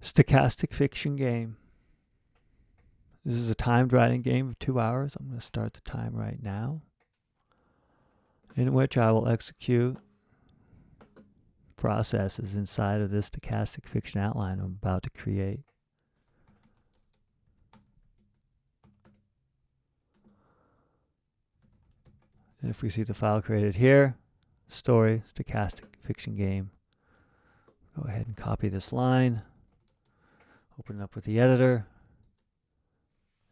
Stochastic fiction game. This is a timed writing game of 2 hours. I'm going to start the time right now, in which I will execute processes inside of this stochastic fiction outline I'm about to create. And if we see the file created here, story, stochastic fiction game, go ahead and copy this line, open it up with the editor.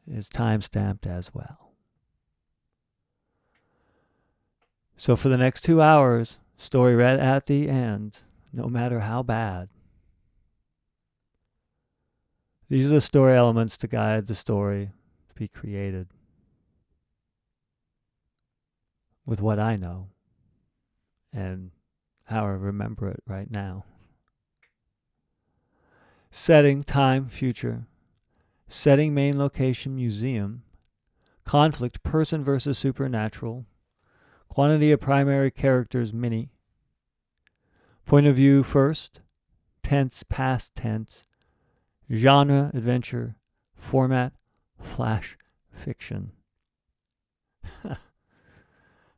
It is time-stamped as well. So for the next 2 hours, story read at the end, no matter how bad. These are the story elements to guide the story to be created with what I know and how I remember it right now. Setting, time, future. Setting, main location, museum. Conflict, person versus supernatural. Quantity of primary characters, many. Point of view first. Tense, past tense. Genre, adventure. Format, flash fiction.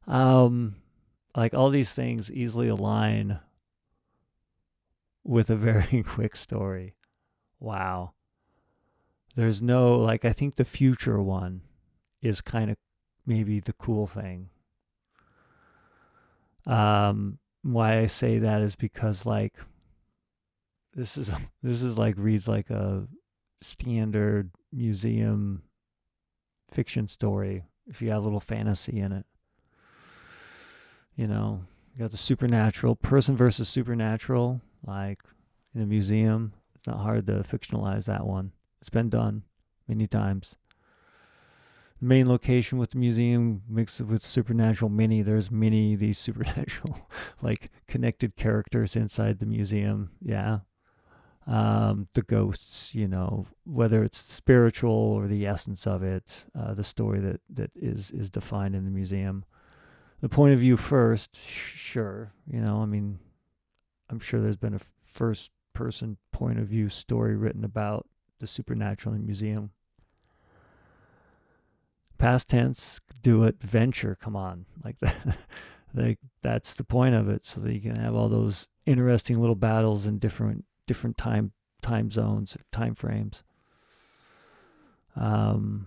Like all these things easily align with a very quick story. Wow. There's no, like, I think the future one is kind of maybe the cool thing. Why I say that is because, like, this is like reads like a standard museum fiction story if you have a little fantasy in it. You know, you got the supernatural, person versus supernatural, like in a museum. It's not hard to fictionalize that one. It's been done many times. The main location with the museum mixed with supernatural many. There's many of these supernatural, like, connected characters inside the museum. Yeah. The ghosts, you know, whether it's spiritual or the essence of it, the story that is defined in the museum. The point of view first, sure. You know, I mean, I'm sure there's been a first person point of view story written about the supernatural in the museum. Past tense, do it. Venture, come on. Like that. Like, that's the point of it, so that you can have all those interesting little battles in different time zones or time frames. Unless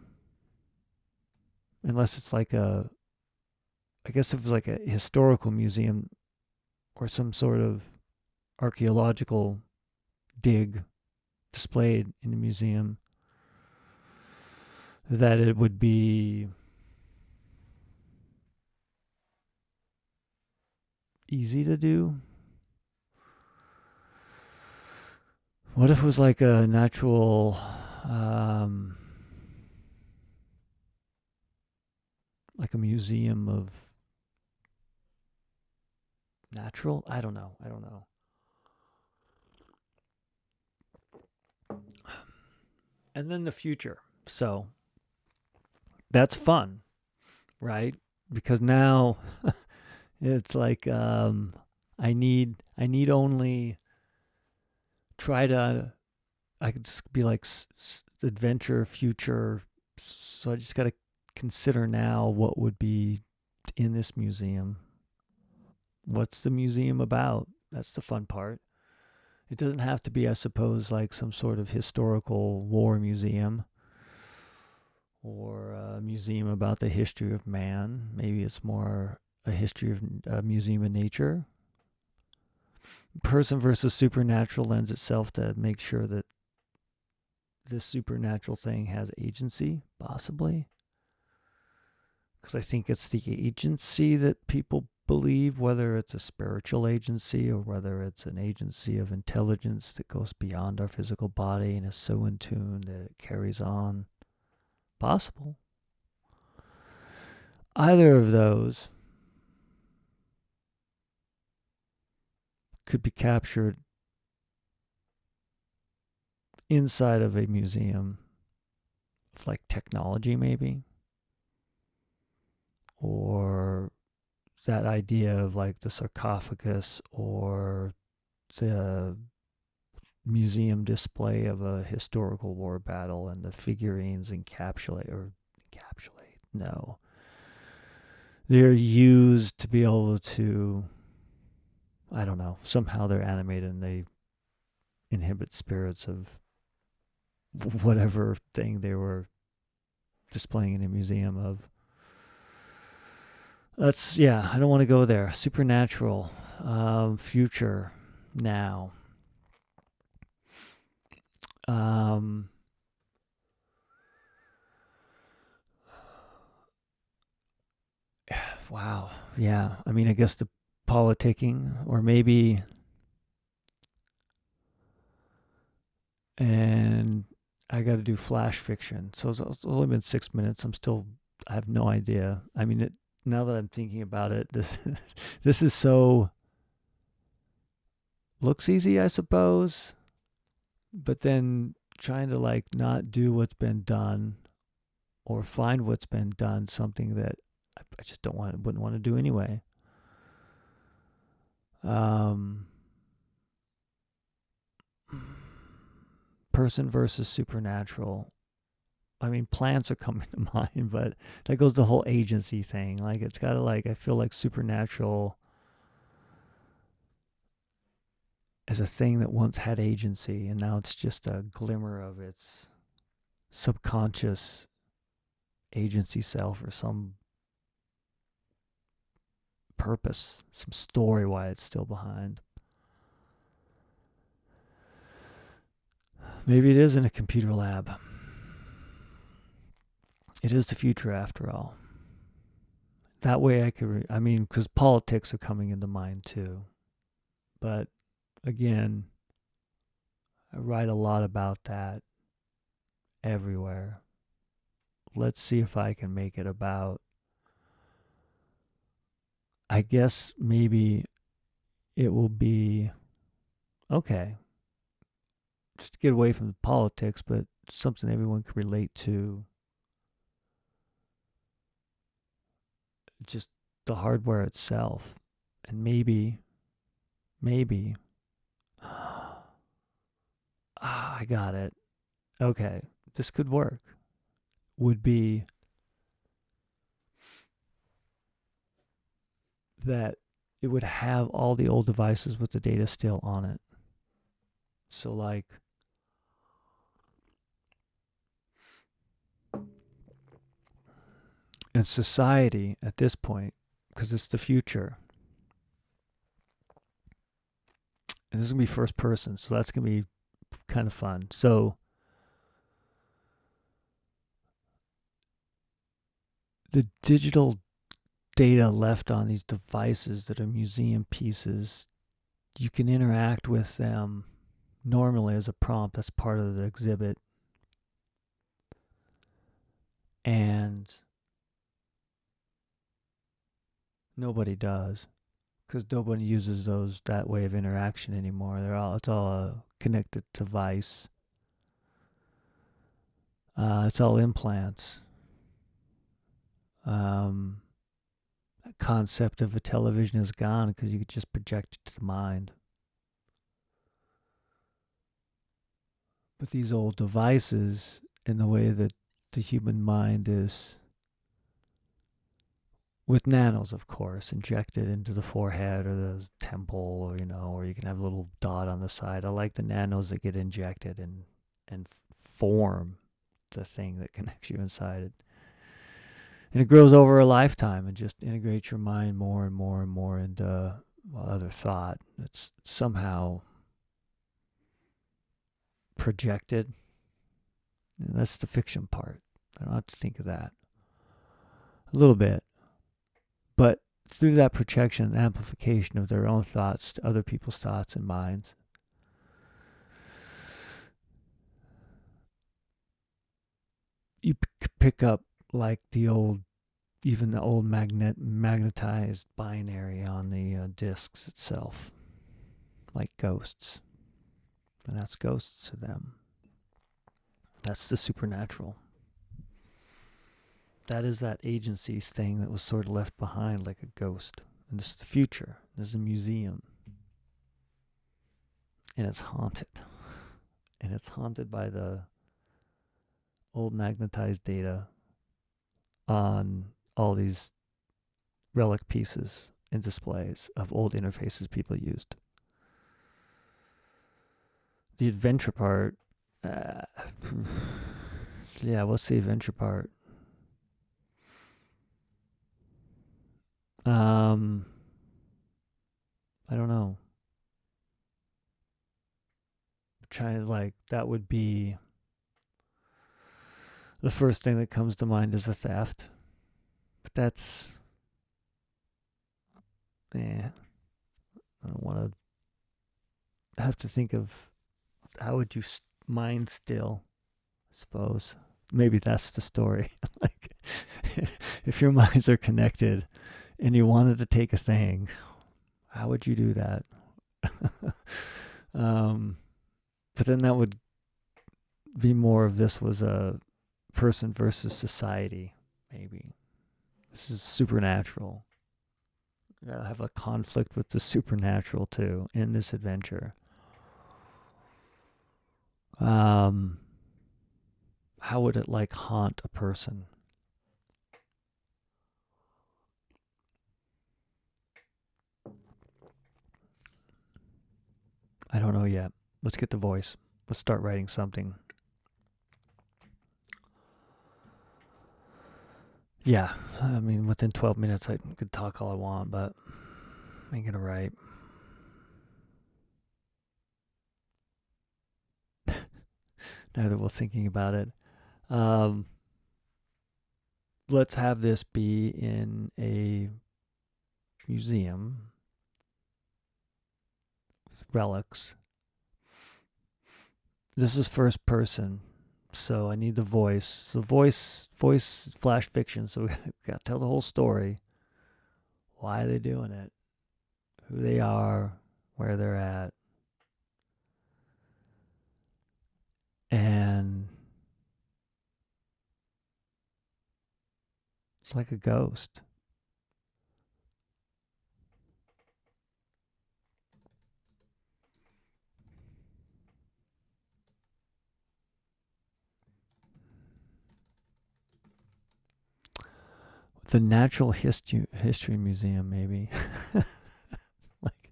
it's like I guess if it was like a historical museum or some sort of archaeological dig displayed in a museum, that it would be easy to do. What if it was like a natural, like a museum of natural? I don't know. And then the future. So that's fun, right? Because now it's like I need only try to, I could be like adventure, future. So I just got to consider now what would be in this museum. What's the museum about? That's the fun part. It doesn't have to be, I suppose, like some sort of historical war museum or a museum about the history of man. Maybe it's more a history of a museum of nature. Person versus supernatural lends itself to make sure that this supernatural thing has agency, possibly. Because I think it's the agency that people believe, whether it's a spiritual agency or whether it's an agency of intelligence that goes beyond our physical body and is so in tune that it carries on. Possible. Either of those could be captured inside of a museum of, like, technology, maybe, or that idea of like the sarcophagus or the museum display of a historical war battle, and the figurines no, they're used to be able to, I don't know, somehow they're animated and they inhibit spirits of whatever thing they were displaying in a museum of. I don't want to go there. Supernatural, future, now. Wow. Yeah. I mean, I guess the politicking, or maybe, and I got to do flash fiction. So it's only been 6 minutes. I have no idea. I mean, now that I'm thinking about it, this is so, looks easy, I suppose, but then trying to like not do what's been done or find what's been done, something that I just wouldn't want to do anyway. Person versus supernatural. I mean, plants are coming to mind, but that goes the whole agency thing. Like, it's got to, like, I feel like supernatural is a thing that once had agency, and now it's just a glimmer of its subconscious agency self, or some purpose, some story why it's still behind. Maybe it is in a computer lab. It is the future after all. That way I could, because politics are coming into mind too. But again, I write a lot about that everywhere. Let's see if I can make it about, I guess maybe it will be, okay, just to get away from the politics, but something everyone can relate to. Just the hardware itself. And maybe, I got it. Okay, this could work. Would be that it would have all the old devices with the data still on it. So, like, in society at this point, because it's the future, and this is going to be first person, so that's going to be kind of fun. So, the digital data left on these devices that are museum pieces, you can interact with them normally as a prompt. That's part of the exhibit. And nobody does, because nobody uses that way of interaction anymore. It's all a connected device. It's all implants. That concept of a television is gone because you could just project it to the mind. But these old devices, in the way that the human mind is, with nanos, of course, injected into the forehead or the temple, or you can have a little dot on the side. I like the nanos that get injected and form the thing that connects you inside it. And it grows over a lifetime and just integrates your mind more and more and more into other thought. It's somehow projected. And that's the fiction part. I don't have to think of that. A little bit. But through that projection and amplification of their own thoughts to other people's thoughts and minds, you pick up like the old magnetized binary on the discs itself, like ghosts. And that's ghosts to them. That's the supernatural. That is that agencies thing that was sort of left behind like a ghost. And this is the future. This is a museum. And it's haunted. and it's haunted by the old magnetized data on all these relic pieces and displays of old interfaces people used. The adventure part, yeah, what's the adventure part? I don't know. Trying to like that would be the first thing that comes to mind is a theft, but that's I don't want to have to think of how would you mind still. I suppose maybe that's the story. Like if your minds are connected and you wanted to take a thing, how would you do that? But then that would be more of this was a person versus society, maybe. This is supernatural. You gotta have a conflict with the supernatural too in this adventure. How would it like haunt a person? I don't know yet. Let's get the voice. Let's start writing something. Yeah, I mean, within 12 minutes, I could talk all I want, but I ain't gonna write. Now that we're thinking about it, let's have this be in a museum with relics. This is first person, so I need the voice. The voice flash fiction, so we got to tell the whole story. Why are they doing it? Who they are, where they're at. And it's like a ghost. The Natural History Museum, maybe. Like,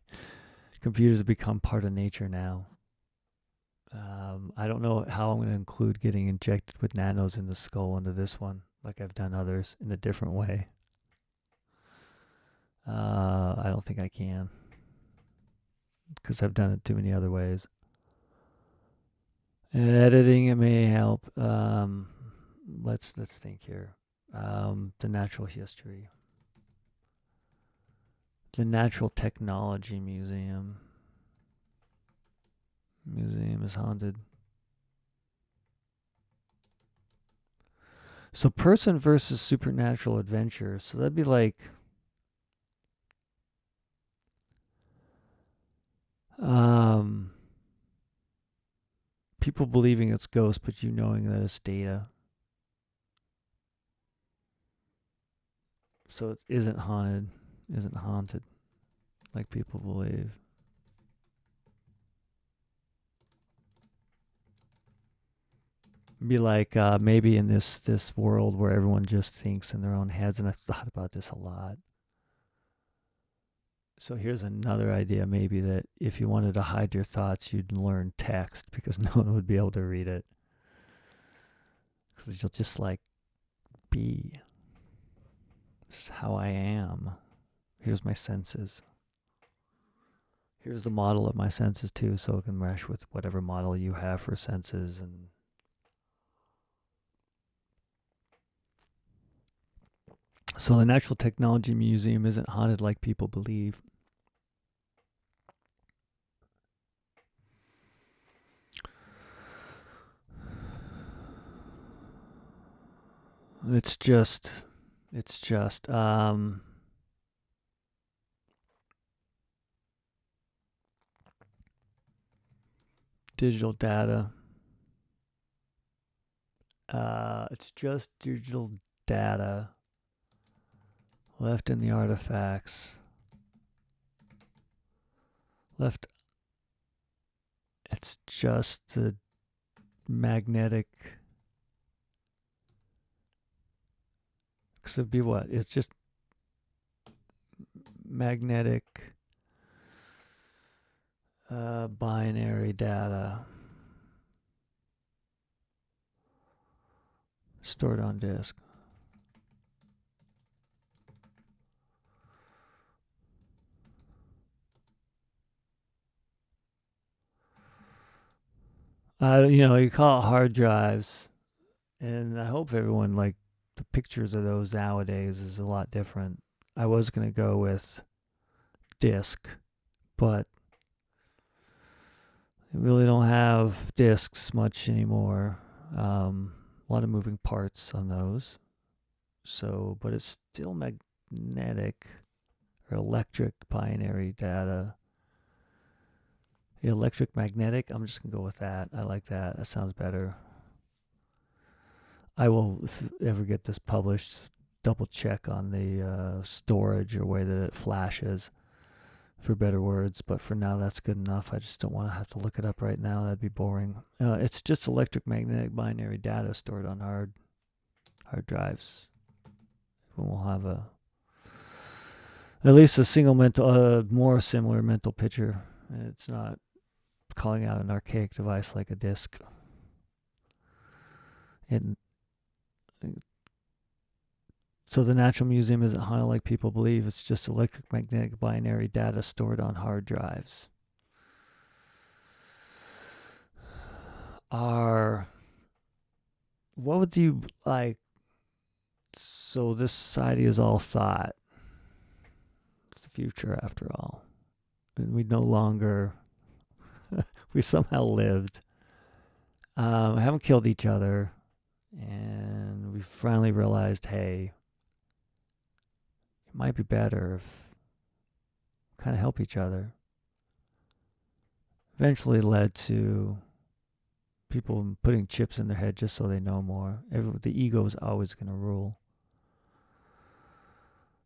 computers have become part of nature now. I don't know how I'm going to include getting injected with nanos in the skull into this one, like I've done others in a different way. I don't think I can, because I've done it too many other ways. Editing it may help. Let's think here. The Natural History. The Natural Technology Museum. Museum is haunted. So person versus supernatural adventure. So that'd be like people believing it's ghosts, but you knowing that it's data. So it isn't haunted like people believe. Be like maybe in this world where everyone just thinks in their own heads, and I've thought about this a lot. So here's another idea, maybe that if you wanted to hide your thoughts, you'd learn text because no one would be able to read it. Because you'll just like be. This is how I am. Here's my senses. Here's the model of my senses too, so it can mesh with whatever model you have for senses. And so the Natural Technology Museum isn't haunted like people believe. It's just digital data. It's just digital data left in the artifacts. It's just the magnetic. Because it'd be what? It's just magnetic binary data stored on disk. You call it hard drives, and I hope everyone, like, the pictures of those nowadays is a lot different. I was going to go with disk, but I really don't have disks much anymore. A lot of moving parts on those. So, but it's still magnetic or electric binary data. Electric magnetic, I'm just going to go with that. I like that. That sounds better. I will, if ever get this published, double check on the storage or way that it flashes for better words. But for now, that's good enough. I just don't want to have to look it up right now. That'd be boring. It's just electric magnetic binary data stored on hard drives. We'll have at least a single more similar mental picture. And it's not calling out an archaic device like a disk. So the Natural Museum isn't haunted like people believe. It's just electric magnetic binary data stored on hard drives. What would you like? So this society is all thought. It's the future after all. And we no longer, we somehow lived. We haven't killed each other. And we finally realized, hey, it might be better if we kind of help each other. Eventually led to people putting chips in their head just so they know more. The ego is always going to rule.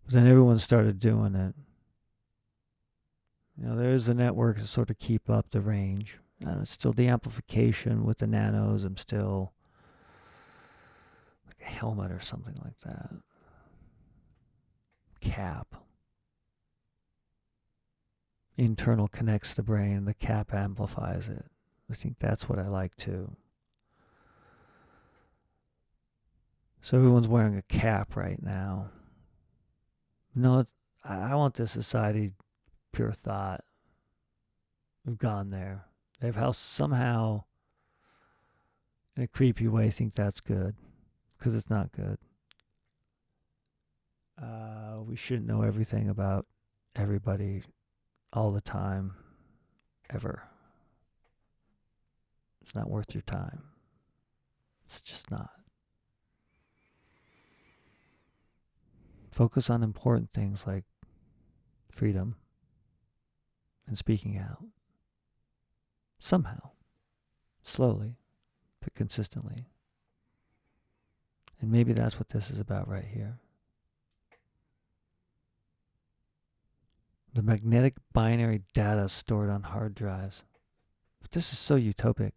But then everyone started doing it. There's the network to sort of keep up the range. And it's still the amplification with the nanos. I'm still like a helmet or something like that. Cap. Internal connects the brain. The cap amplifies it. I think that's what I like too. So everyone's wearing a cap right now. No, I want this society pure thought. We've gone there. They've somehow, in a creepy way, think that's good. Because it's not good. We shouldn't know everything about everybody all the time, ever. It's not worth your time. It's just not. Focus on important things like freedom and speaking out. Somehow. Slowly, but consistently. And maybe that's what this is about right here. The magnetic binary data stored on hard drives. But this is so utopic.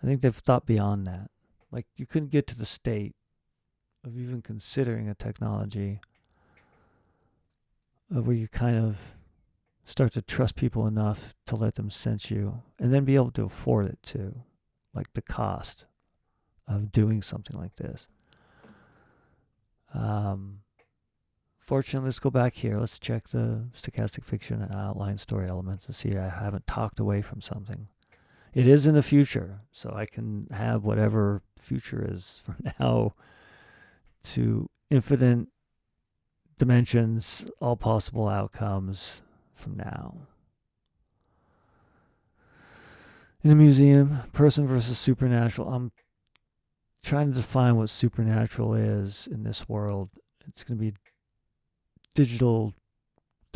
I think they've thought beyond that. Like, you couldn't get to the state of even considering a technology where you kind of start to trust people enough to let them sense you and then be able to afford it too. Like the cost of doing something like this. Fortunately, let's go back here. Let's check the stochastic fiction and outline story elements and see I haven't talked away from something. It is in the future, so I can have whatever future is from now to infinite dimensions, all possible outcomes from now. In the museum, person versus supernatural. I'm trying to define what supernatural is in this world. It's going to be digital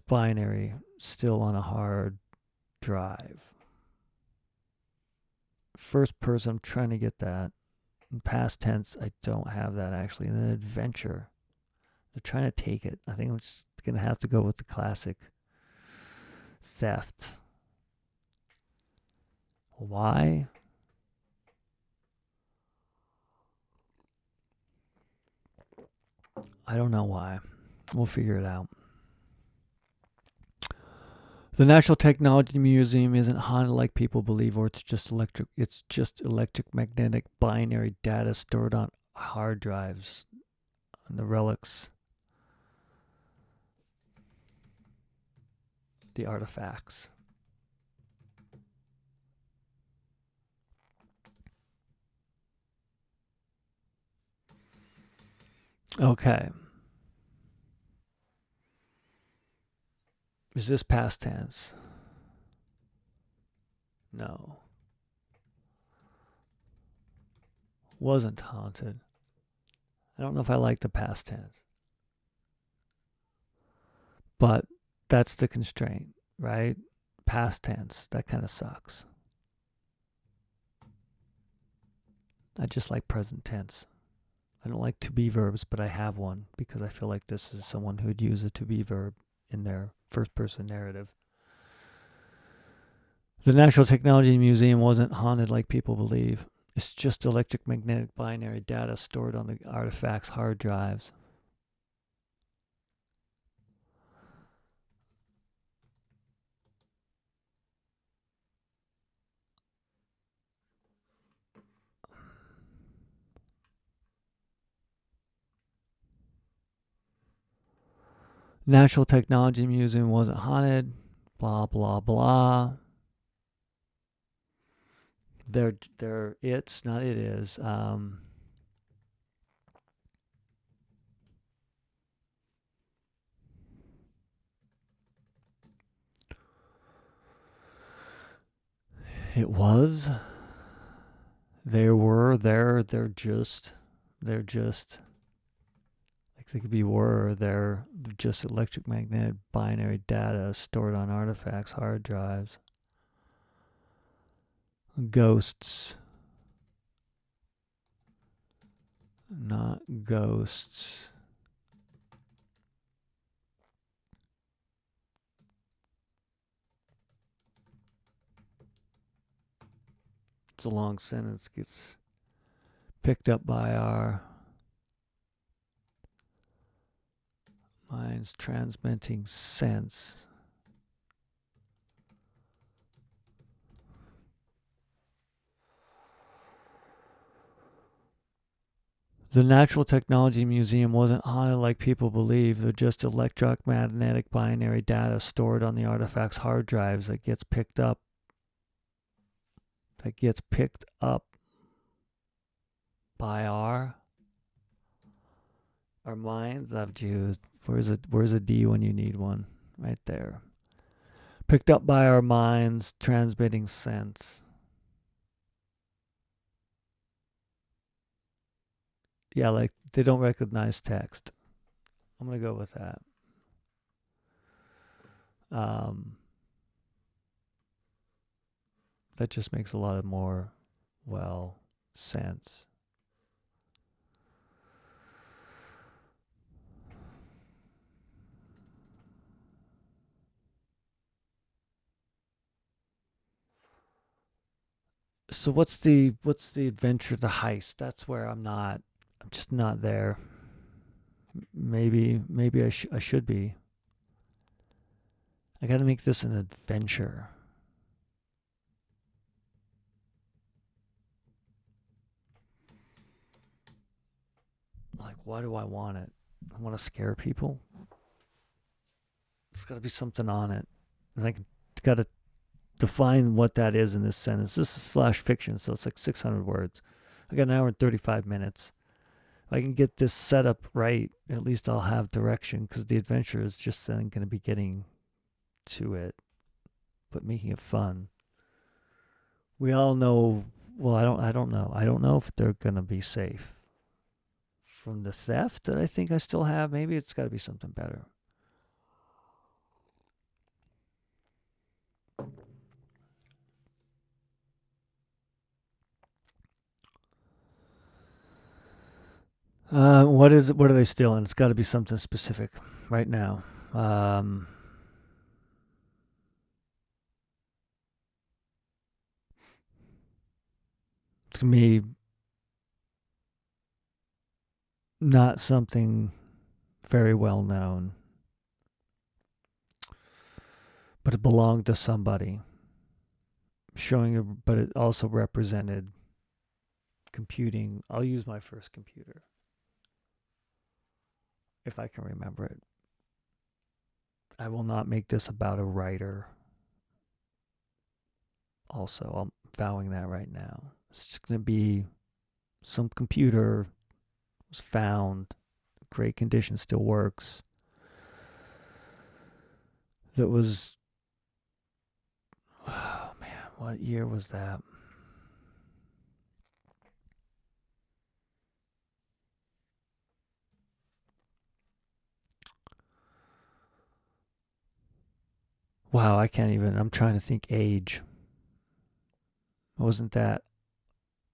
binary, still on a hard drive. First person, I'm trying to get that. In past tense, I don't have that actually. And then adventure, they're trying to take it. I think I'm just going to have to go with the classic theft. Why? I don't know why. We'll figure it out. The National Technology Museum isn't haunted like people believe, or it's just electromagnetic binary data stored on hard drives and the relics, the artifacts. Okay. Is this past tense? No. Wasn't haunted. I don't know if I like the past tense. But that's the constraint, right? Past tense. That kind of sucks. I just like present tense. I don't like to be verbs, but I have one because I feel like this is someone who would use a to be verb in their first person narrative. The National Technology Museum wasn't haunted like people believe. It's just electromagnetic binary data stored on the artifacts' hard drives. National Technology Museum wasn't haunted. Blah blah blah. It's not it is. It was. They're just. Like they could be they're just electromagnetic binary data stored on artifacts, hard drives. Ghosts. Not ghosts. It's a long sentence. Gets picked up by our minds transmitting sense. The Natural Technology Museum wasn't haunted like people believe. They're just electromagnetic binary data stored on the artifact's hard drives that gets picked up. By our minds. I've used. Where's a D when you need one? Right there. Picked up by our minds, transmitting sense. Yeah, like they don't recognize text. I'm gonna go with that. That just makes a lot of more, sense. So what's the adventure, the heist? That's where I'm just not there. Maybe I should be. I got to make this an adventure. Like, why do I want it? I want to scare people. There's got to be something on it, and I got to define what that is in this sentence. This is flash fiction, so it's like 600 words. I got an hour and 35 minutes. If I can get this set up right, at least I'll have direction, because the adventure is just then going to be getting to it, but making it fun. We all know. Well, I don't know. I don't know if they're going to be safe from the theft that I think I still have. Maybe it's got to be something better. What are they stealing? It's got to be something specific right now. To me, not something very well known, but it belonged to somebody. But it also represented computing. I'll use my first computer if I can remember it. I will not make this about a writer. Also, I'm vowing that right now. It's just going to be some computer was found, great condition, still works. That was, oh man, what year was that? Wow, I can't even, I'm trying to think age. I wasn't that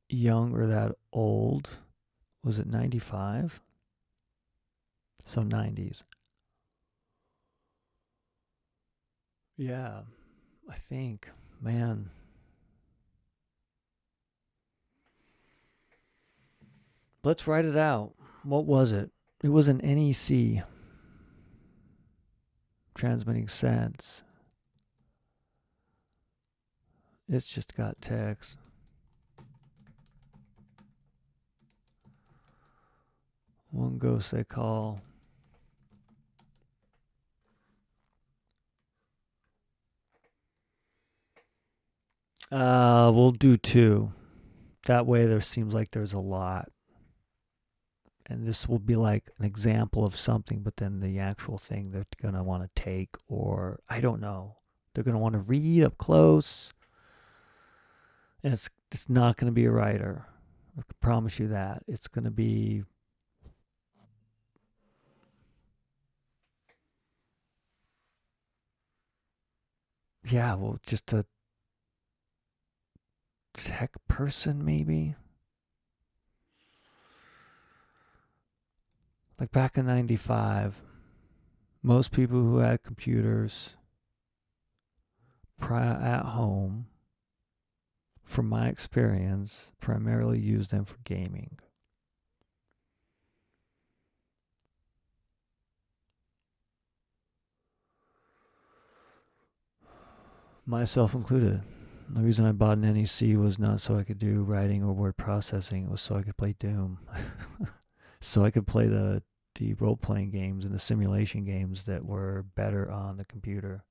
young or that old. Was it 95? So 90s. Yeah, I think. Man. Let's write it out. What was it? It was an NEC. Transmitting sense. It's just got text. One ghost they call. We'll do 2. That way there seems like there's a lot. And this will be like an example of something, but then the actual thing they're going to want to take, or I don't know. They're going to want to read up close. And it's not going to be a writer. I can promise you that. It's going to be just a tech person maybe. Like back in 95, most people who had computers at home, from my experience, primarily used them for gaming. Myself included. The reason I bought an NEC was not so I could do writing or word processing. It was so I could play Doom. So I could play the role-playing games and the simulation games that were better on the computer.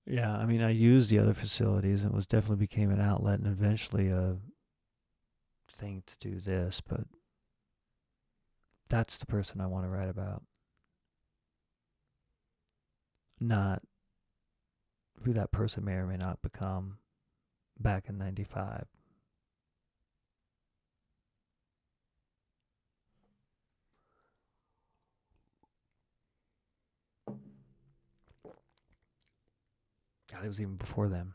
Yeah, I mean, I used the other facilities and it was definitely became an outlet and eventually a thing to do this, but that's the person I want to write about. Not who that person may or may not become back in 95. God, it was even before them.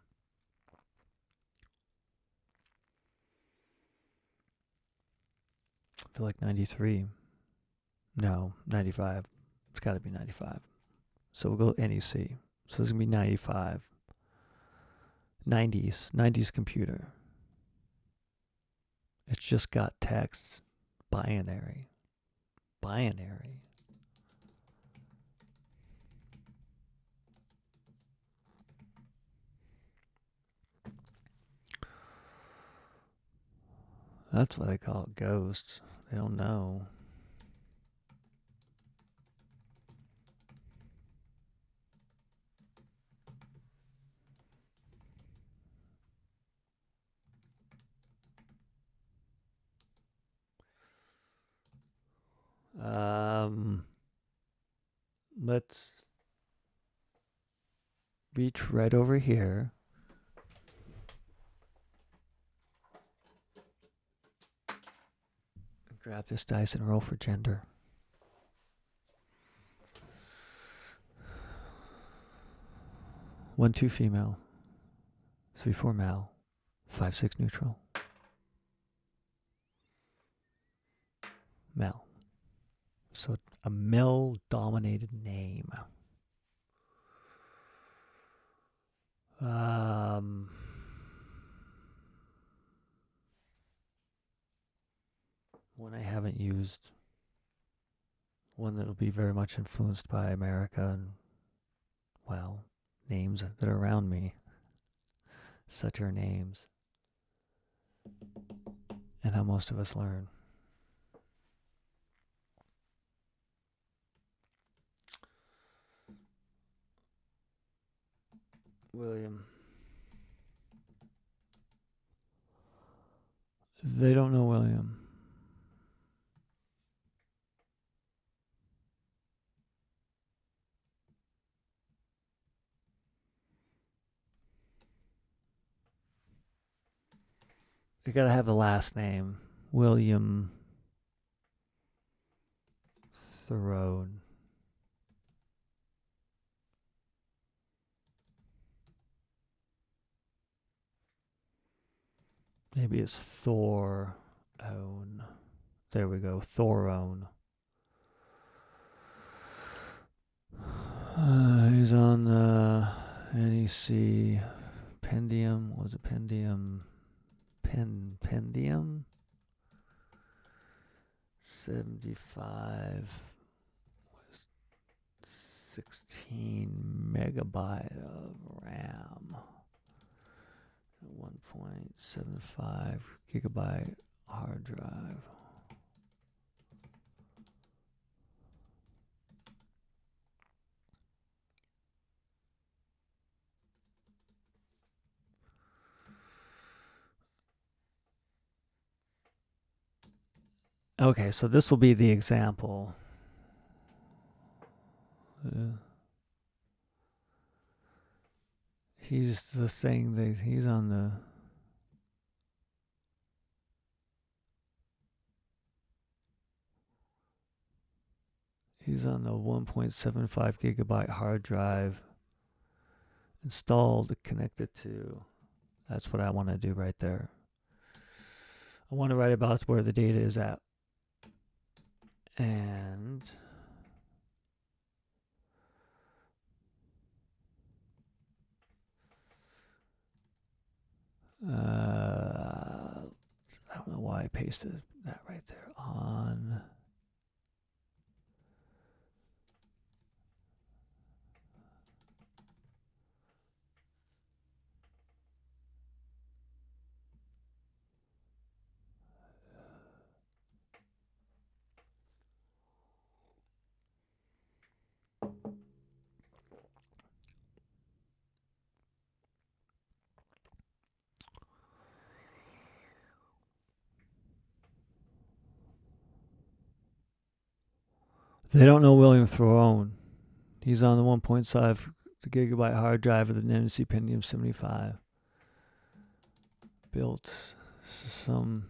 I feel like 93. No, 95. It's got to be 95. So we'll go NEC. So this is going to be 95. 90s computer. It's just got text. Binary. That's what they call it, ghosts. They don't know. Let's reach right over here. Grab this dice and roll for gender. 1, 2 female. 3, 4 male. 5, 6 neutral. Male. So a male-dominated name. one I haven't used, one that'll be very much influenced by America and, well, names that are around me. Such are names. And how most of us learn. William. They don't know William. You gotta have a last name. William Throne. Maybe it's Thorone. There we go, Thorone. He's on the NEC Pendium. Was it Pendium? Pendium? 75. 16 megabyte of RAM. 1.75 gigabyte hard drive. Okay, so this will be the example. He's the thing that he's on the. He's on the 1.75 gigabyte hard drive installed, connected to. That's what I want to do right there. I want to write about where the data is at. And I don't know why I pasted that right there on. They don't know William Throne. He's on the 1.5 gigabyte hard drive of the NEC Pentium 75. Built some.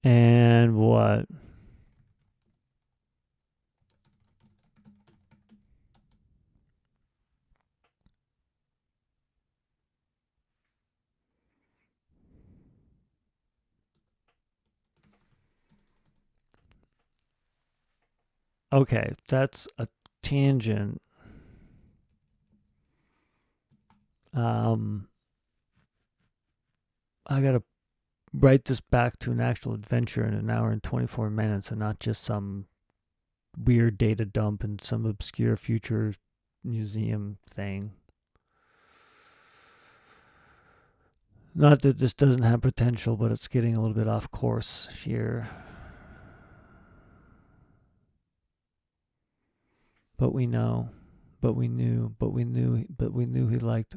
And what? Okay, that's a tangent. I got to write this back to an actual adventure in an hour and 24 minutes and not just some weird data dump in some obscure future museum thing. Not that this doesn't have potential, but it's getting a little bit off course here. But we know, but we knew, but we knew, but we knew he liked.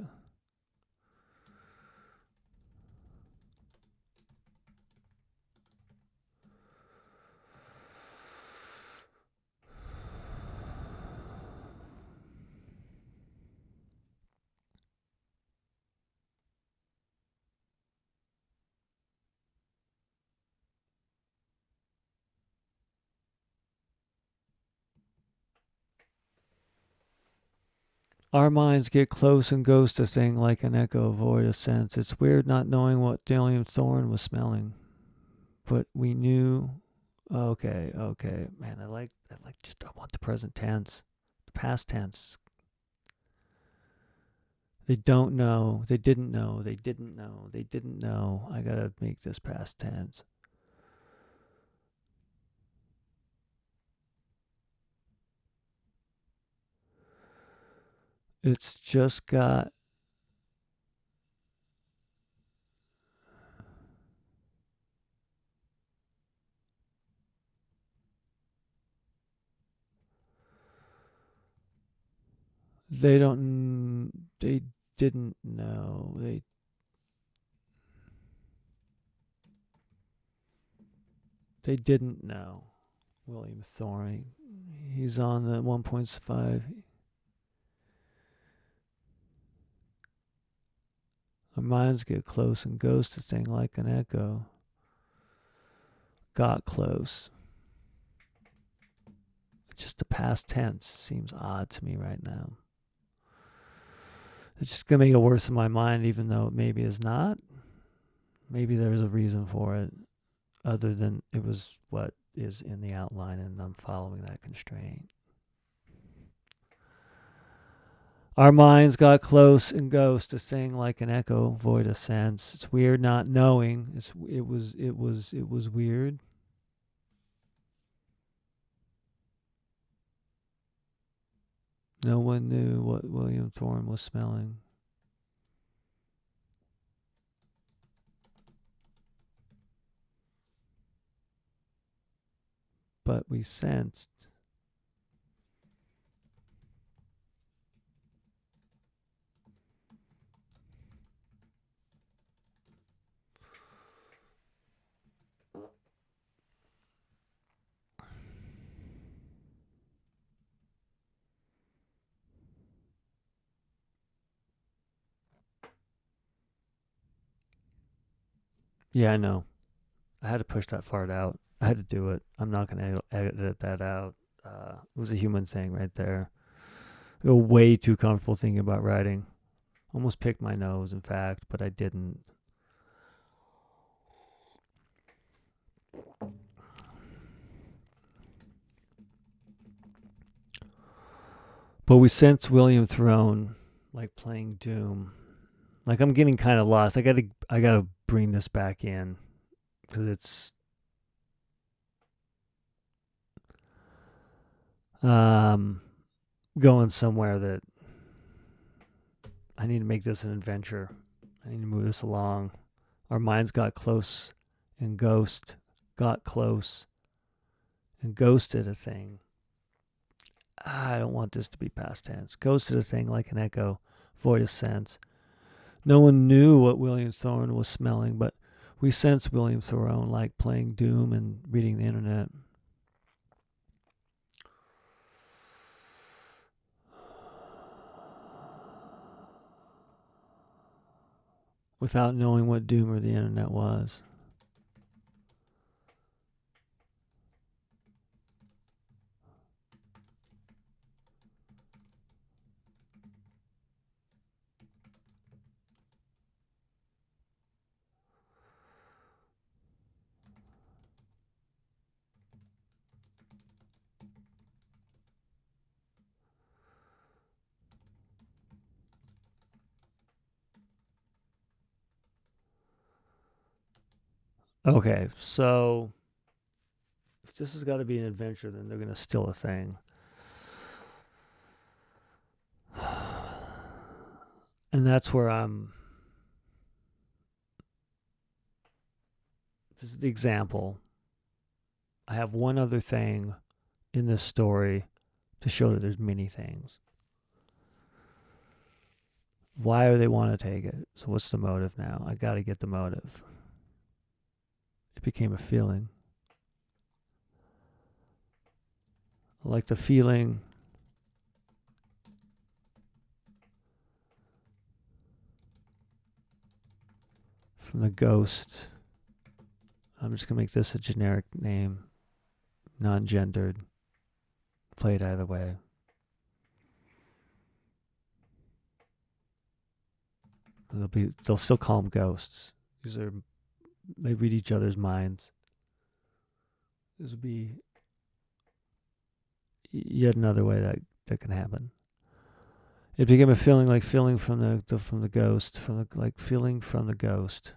Our minds get close and ghost a thing like an echo void of sense. It's weird not knowing what William Thorne was smelling, but we knew. Okay, man. I want the present tense, the past tense. They don't know. They didn't know. They didn't know. They didn't know. I gotta make this past tense. It's just got. They don't. They didn't know. They didn't know. William Thorne. He's on the 1.5. Our minds get close and ghost a thing like an echo. Got close. Just the past tense seems odd to me right now. It's just going to make it worse in my mind, even though it maybe is not. Maybe there's a reason for it, other than it was what is in the outline and I'm following that constraint. Our minds got close and ghost a thing like an echo void of sense. It's weird not knowing. It was weird. No one knew what William Thorne was smelling. But we sensed. Yeah, I know. I had to push that part out. I had to do it. I'm not going to edit that out. It was a human thing right there. I feel way too comfortable thinking about writing. Almost picked my nose, in fact, but I didn't. But we sense William Throne like playing Doom. Like I'm getting kind of lost. I gotta bring this back in because it's going somewhere that I need to make this an adventure. I need to move this along. Our minds got close and got close and ghosted a thing. I don't want this to be past tense. Ghosted a thing like an echo, void of sense. No one knew what William Thorne was smelling, but we sensed William Thorne like playing Doom and reading the internet. Without knowing what Doom or the internet was. Okay, so if this has got to be an adventure, then they're going to steal a thing. And that's where this is the example. I have one other thing in this story to show that there's many things. Why do they want to take it? So what's the motive now? I got to get the motive. It became a feeling. I like the feeling from the ghost. I'm just going to make this a generic name, non-gendered, play it either way. They'll still call them ghosts. They read each other's minds. This would be yet another way that can happen. It became a feeling, like feeling from the ghost, like feeling from the ghost.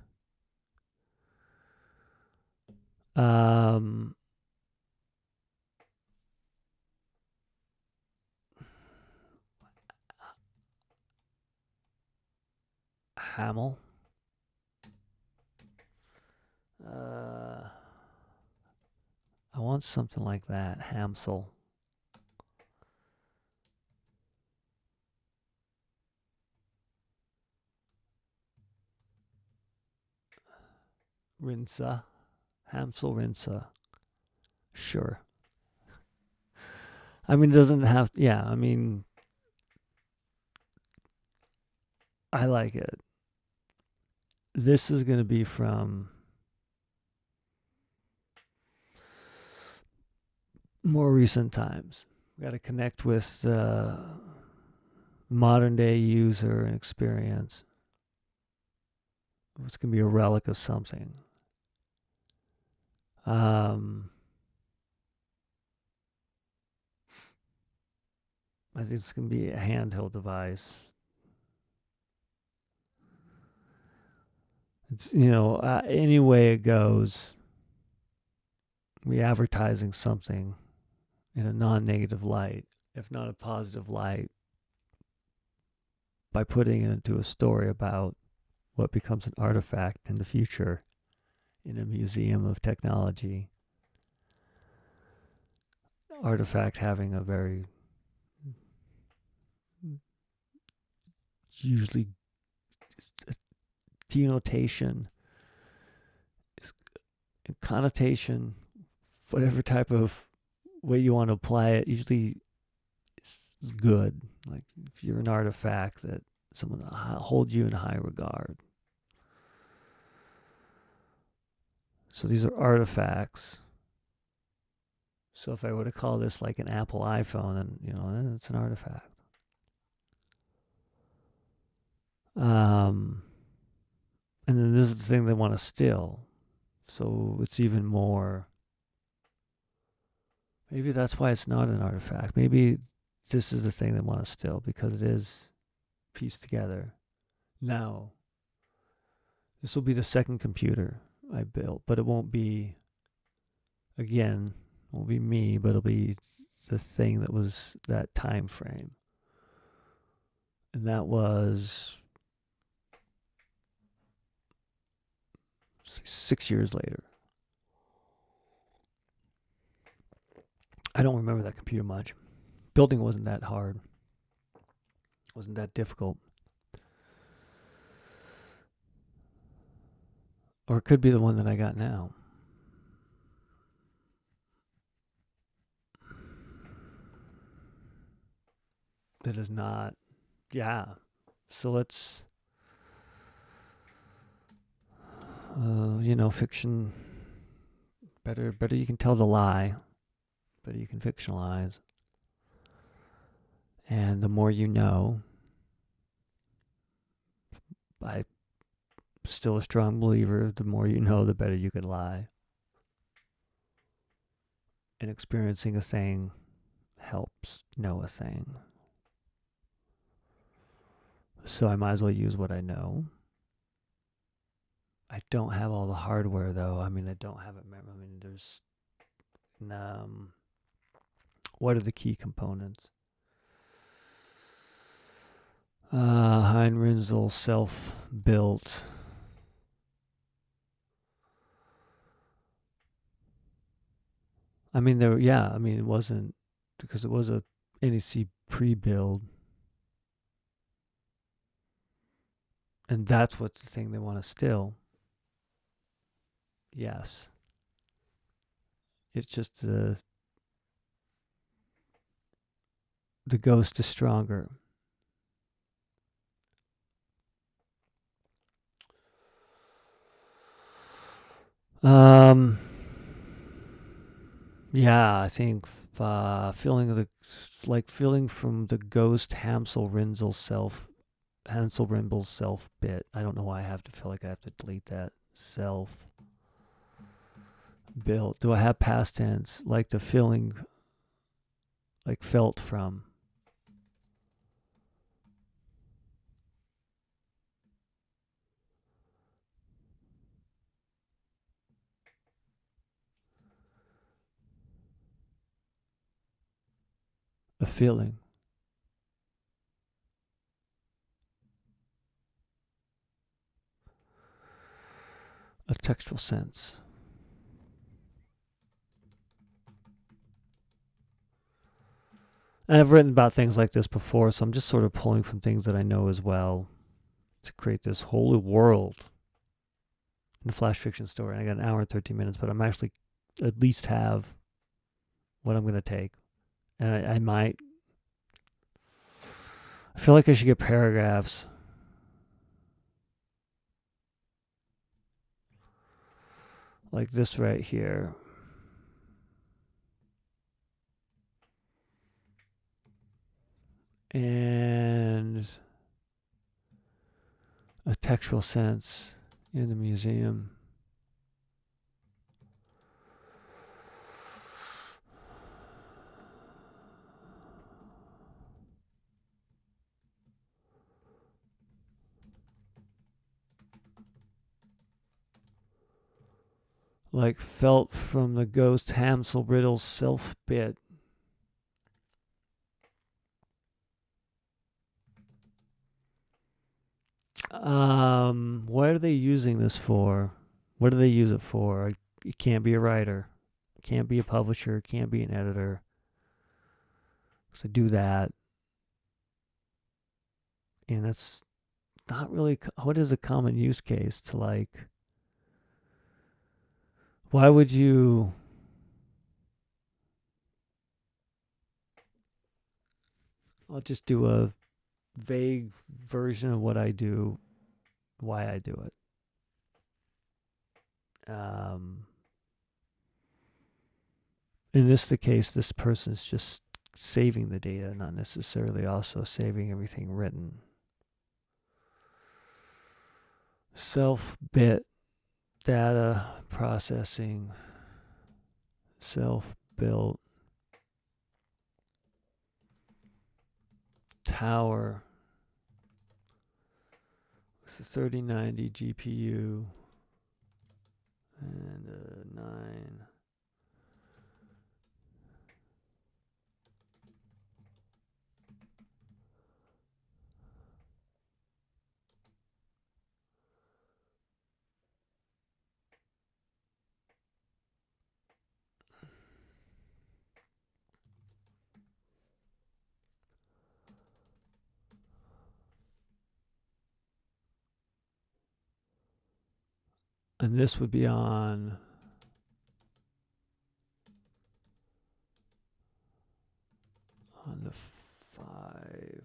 Hamel. I want something like that. Hamsel. Rinsa. Hamsel Rinsa. Sure. I mean, it doesn't have... Yeah, I mean... I like it. This is going to be from... more recent times. We got to connect with modern day user and experience. It's going to be a relic of something. I think it's going to be a handheld device. It's, any way it goes, we advertising something in a non-negative light, if not a positive light, by putting it into a story about what becomes an artifact in the future in a museum of technology. Artifact having a very usually denotation, connotation, whatever type of way you want to apply it, usually is good. Like if you're an artifact, that someone holds you in high regard. So these are artifacts. So if I were to call this like an Apple iPhone, then it's an artifact. And then this is the thing they want to steal. So it's even more. Maybe that's why it's not an artifact. Maybe this is the thing they want to steal because it is pieced together. Now, this will be the second computer I built, but it won't be, again, it won't be me, but it'll be the thing that was that time frame. And that was 6 years later. I don't remember that computer much. Building wasn't that hard. Wasn't that difficult. Or it could be the one that I got now. That is not. Yeah. So let's... fiction... Better you can tell the lie. Better you can fictionalize. And the more you know... I'm still a strong believer, the more you know, the better you could lie. And experiencing a thing helps know a thing. So I might as well use what I know. I don't have all the hardware though. I mean, I don't have it. I mean, there's what are the key components? Hein Rinzel self-built. I mean, it wasn't because it was a NEC pre-build, and that's what the thing they want to still. Yes, it's just the Ghost is stronger. Yeah, I think feeling from the Ghost Hansel Rindel's self bit. I don't know why I have to feel like I have to delete that self built. Do I have past tense like the feeling, like felt from? A feeling. A textual sense. And I've written about things like this before, so I'm just sort of pulling from things that I know as well to create this whole world in a flash fiction story. And I got an hour and 13 minutes, but I'm actually at least have what I'm going to take. And I feel like I should get paragraphs. Like this right here. And a textual sense in the museum. Like felt from the Ghost Hansel Riddle's self bit. What are they using this for? What do they use it for? You can't be a writer, can't be a publisher, can't be an editor. So do that, and that's not really what is a common use case to like. Why would you? I'll just do a vague version of what I do, why I do it. In the case, this person is just saving the data, not necessarily also saving everything written. Self-bit data processing, self-built tower. It's a 3090 GPU and a 9. And this would be on the 5.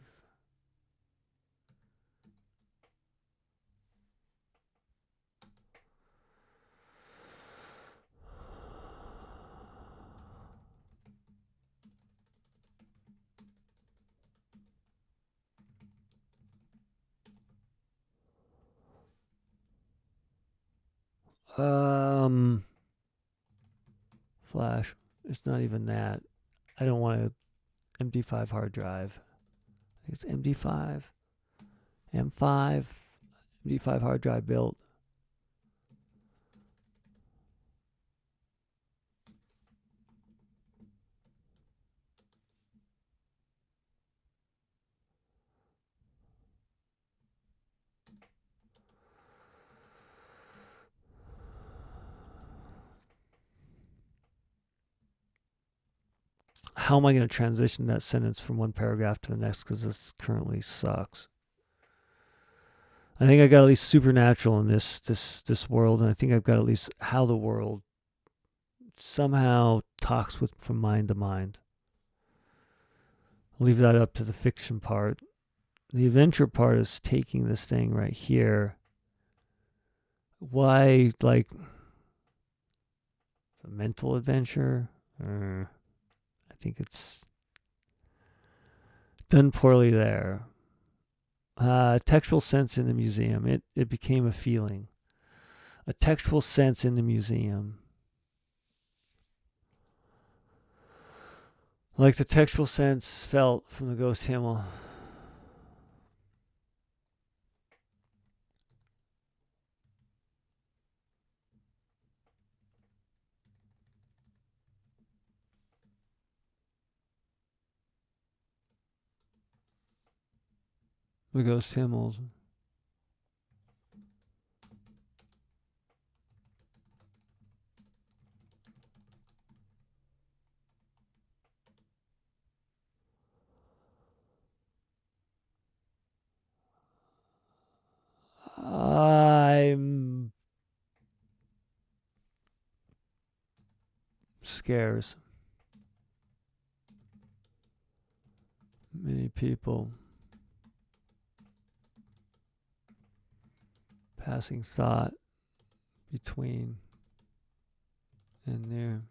Flash. It's not even that. I don't want a MD5 hard drive. I think it's MD5. M5. MD5 hard drive built. how am I going to transition that sentence from one paragraph to the next, because this currently sucks. I think I got at least supernatural in this world, and I think I've got at least how the world somehow talks from mind to mind. I'll leave that up to the fiction part. The adventure part is taking this thing right here. Why, like, a mental adventure? I think it's done poorly there. Textual sense in the museum. It became a feeling. A textual sense in the museum. Like the textual sense felt from the Ghost Himmel. The Ghost Himmels. I'm scares many people. Passing thought between and near.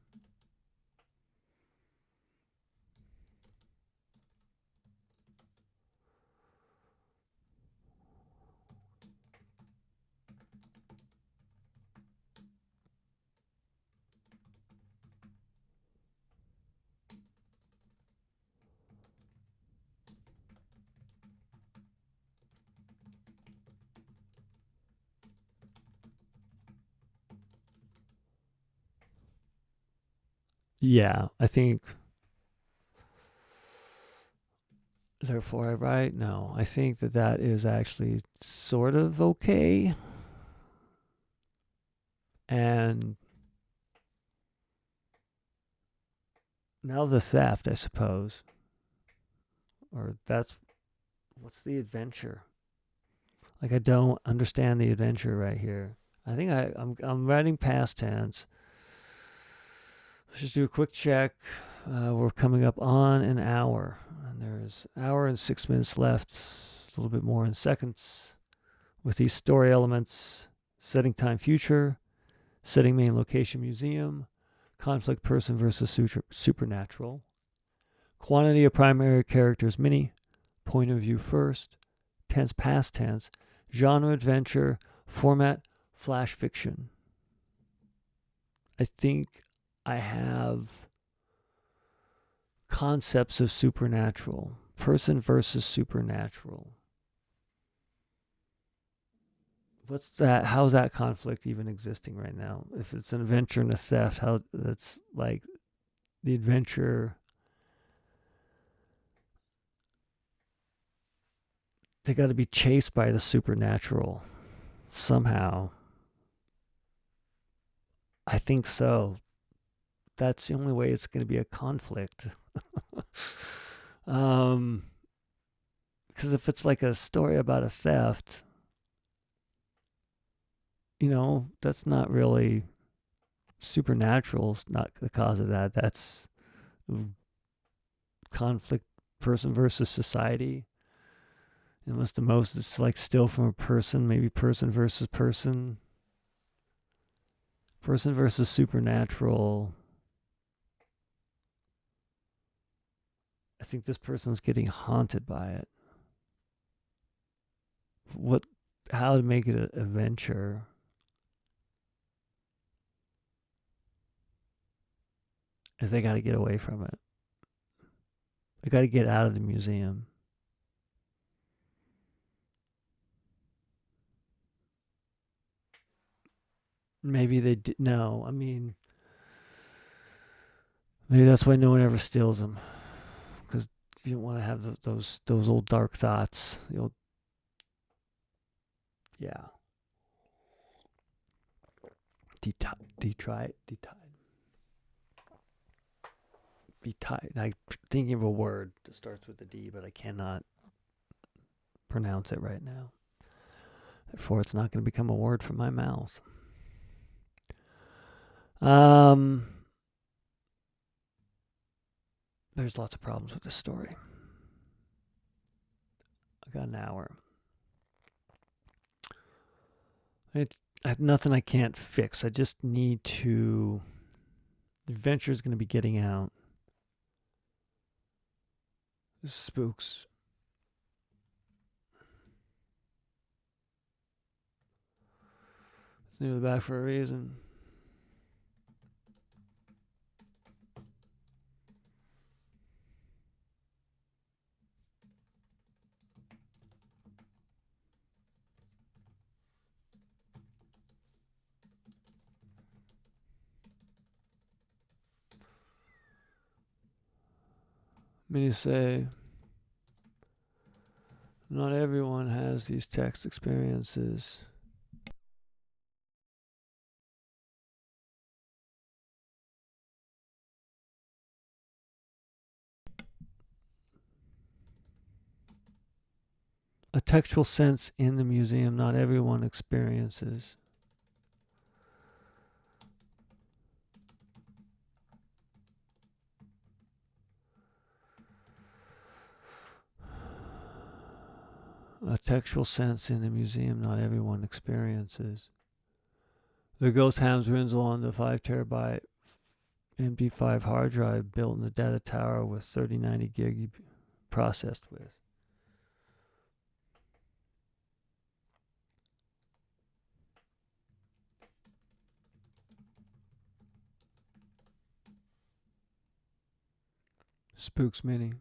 Yeah, I think. Therefore, I write. No, I think that is actually sort of okay. And now the theft, I suppose. Or what's the adventure? Like, I don't understand the adventure right here. I think I'm writing past tense. Let's just do a quick check. We're coming up on an hour, and there's an hour and 6 minutes left. A little bit more in seconds. With these story elements: setting, time, future; setting, main location, museum; conflict, person versus supernatural; quantity of primary characters, many; point of view first; tense, past tense; genre, adventure; format, flash fiction. I think I have concepts of supernatural, person versus supernatural. What's that? How's that conflict even existing right now? If it's an adventure and a theft, how that's like the adventure. They got to be chased by the supernatural somehow. I think so. That's the only way it's going to be a conflict. Because if it's like a story about a theft, that's not really supernatural. It's not the cause of that. That's conflict, person versus society. Unless the most is like still from a person, maybe person versus person. Person versus supernatural. I think this person's getting haunted by it. How to make it an adventure? If they got to get away from it, they got to get out of the museum. Maybe they did. No, I mean, maybe that's why no one ever steals them, because you don't want to have those old dark thoughts. Yeah. Detried. be tied. I'm thinking of a word that starts with a D, but I cannot pronounce it right now. Therefore, it's not going to become a word from my mouth. There's lots of problems with this story. I got an hour. I have nothing I can't fix. I just need to. The adventure is going to be getting out. Spooks. It's near the back for a reason. Many say not everyone has these text experiences. A textual sense in the museum not everyone experiences. A textual sense in the museum not everyone experiences. The Ghost Hams Rinzel on the 5 terabyte MP5 hard drive built in the data tower with 3090 gig processed with. Spooks Mini.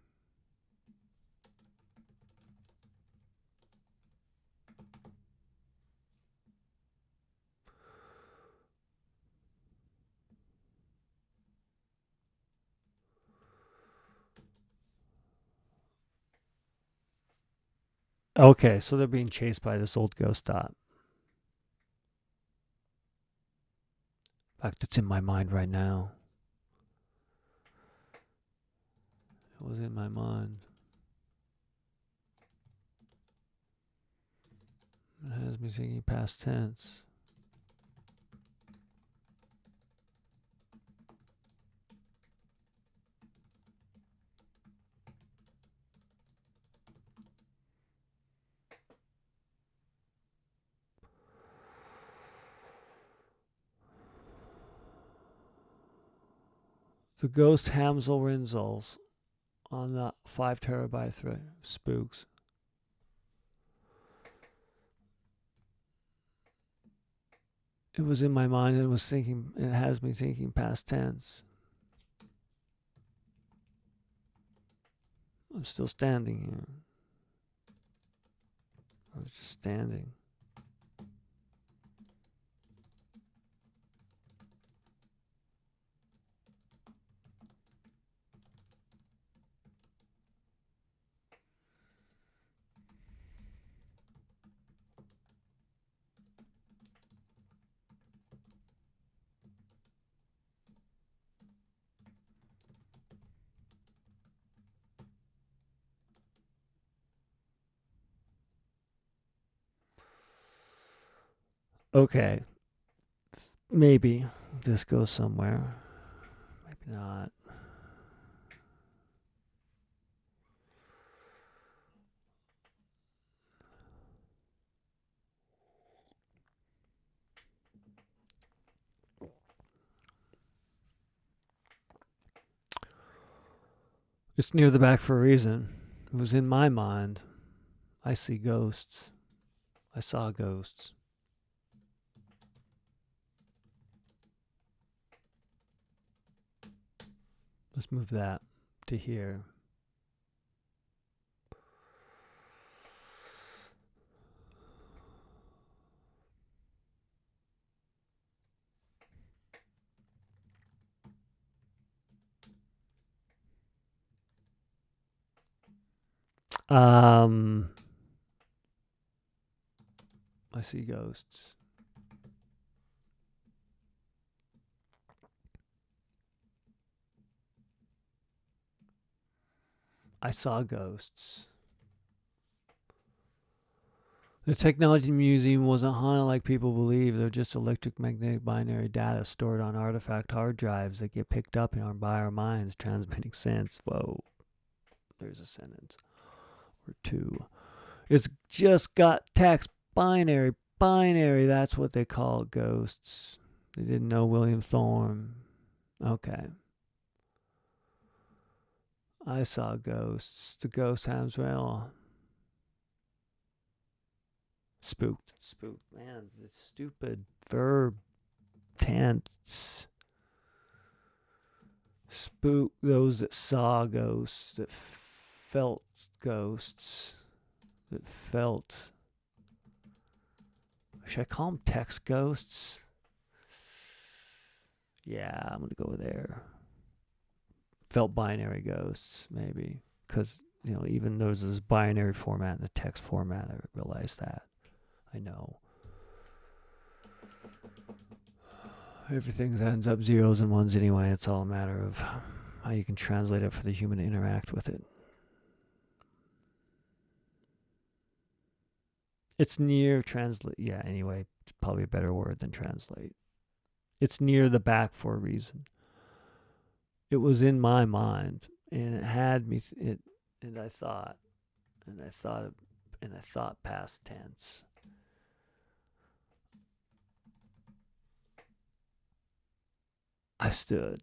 Okay, so they're being chased by this old ghost dot. In fact, it's in my mind right now. It was in my mind. It has me thinking past tense. The Ghost Hamsel Rinzels on the 5 terabyte thread. Spooks. It was in my mind and it has me thinking past tense. I'm still standing here. I was just standing. Okay. Maybe this goes somewhere. Maybe not. It's near the back for a reason. It was in my mind. I see ghosts. I saw ghosts. Let's move that to here. I see ghosts. I saw ghosts. The technology museum wasn't haunted like people believe. They're just electromagnetic binary data stored on artifact hard drives that get picked up by our minds, transmitting sense. Whoa. There's a sentence or two. It's just got text. Binary. Binary. That's what they call ghosts. They didn't know William Thorne. Okay. I saw ghosts. The ghost hands well. Spooked. Spooked. Man, the stupid verb tense. Spook those that saw ghosts, that felt ghosts, that felt. Should I call them text ghosts? Yeah, I'm going to go there. Felt binary ghosts, maybe. Because, even though there's this binary format and the text format, I realized that. I know. Everything ends up zeros and ones anyway. It's all a matter of how you can translate it for the human to interact with it. It's near translate. Yeah, anyway, it's probably a better word than translate. It's near the back for a reason. It was in my mind, and it had me. And I thought past tense. I stood.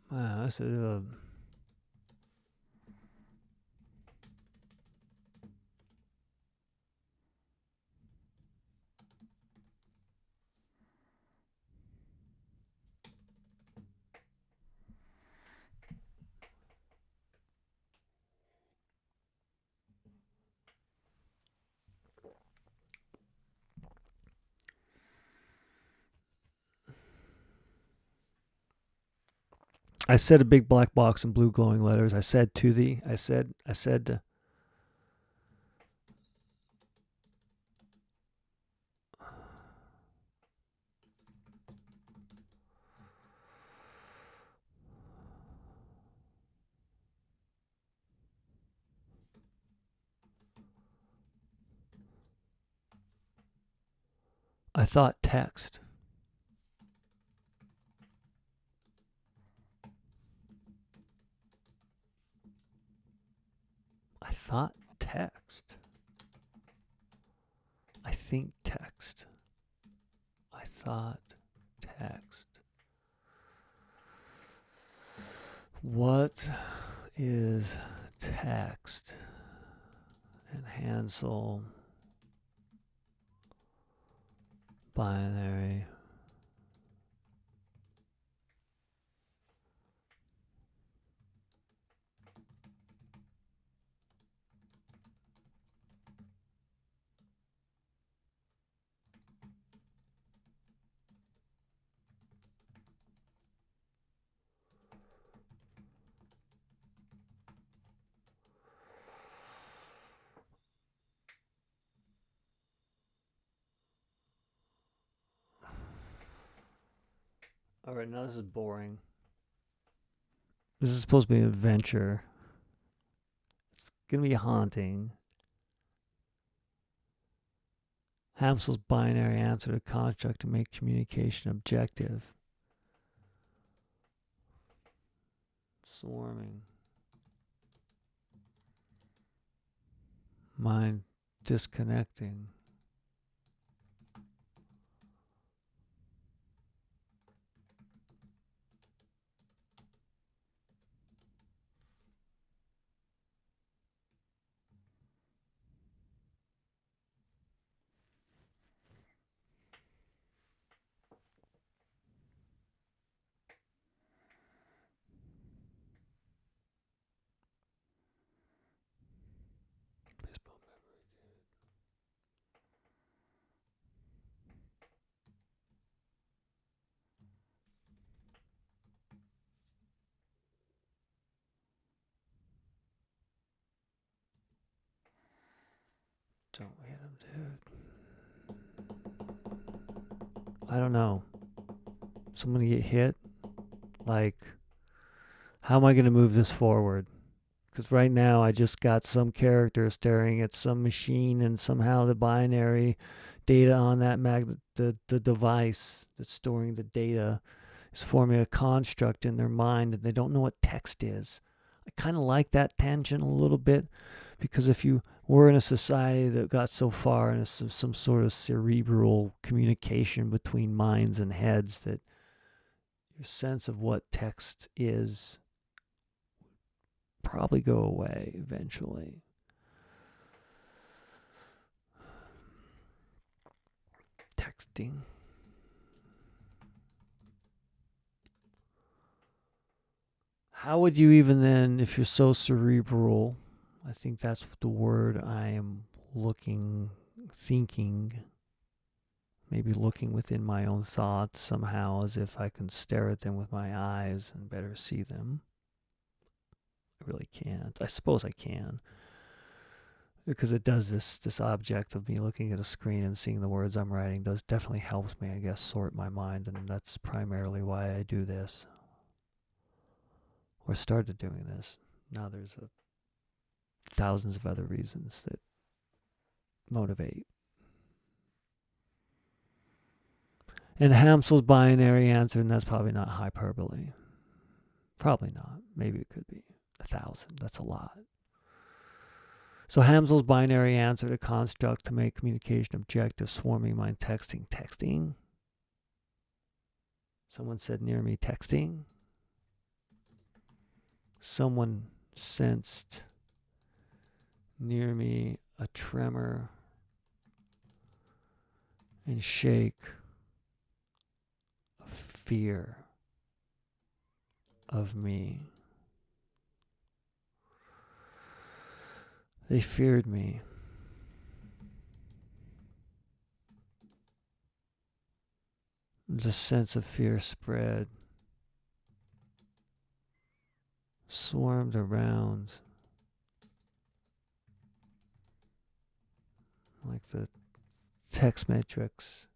Wow, that's a. I said a big black box in blue glowing letters. I said to thee. I said. I thought text. I thought text. I think text. I thought text. What is text? And Hansel. Binary. All right, now this is boring. This is supposed to be an adventure. It's going to be haunting. Hamsel's binary answer to construct to make communication objective. Swarming. Mind disconnecting. Don't hit him, dude. I don't know. Someone get hit? Like, how am I going to move this forward? Because right now I just got some character staring at some machine, and somehow the binary data on that the device that's storing the data is forming a construct in their mind, and they don't know what text is. I kind of like that tangent a little bit, because if you were in a society that got so far in some sort of cerebral communication between minds and heads that your sense of what text is probably go away eventually. Texting. How would you even then, if you're so cerebral, I think that's the word I am thinking, maybe looking within my own thoughts somehow, as if I can stare at them with my eyes and better see them. I really can't. I suppose I can, because it does this object of me looking at a screen and seeing the words I'm writing definitely helps me, I guess, sort my mind, and that's primarily why I do this, or started doing this. Now there's thousands of other reasons that motivate. And Hamsel's binary answer, and that's probably not hyperbole. Probably not. Maybe it could be 1,000. That's a lot. So Hamsel's binary answer to construct to make communication objective, swarming, mind texting. Texting? Someone said near me texting. Someone sensed near me a tremor and shake of fear of me. They feared me. The sense of fear spread, swarmed around like the text matrix.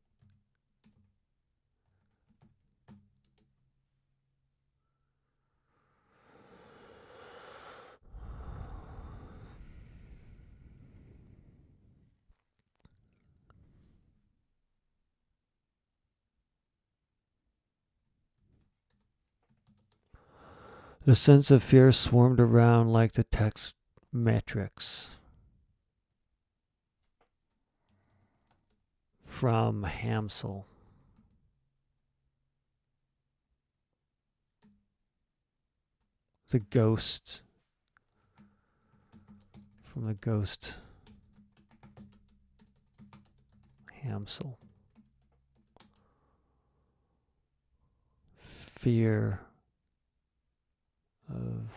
The sense of fear swarmed around like the text metrics. From Hamsel. The ghost. From the ghost Hamsel. Fear of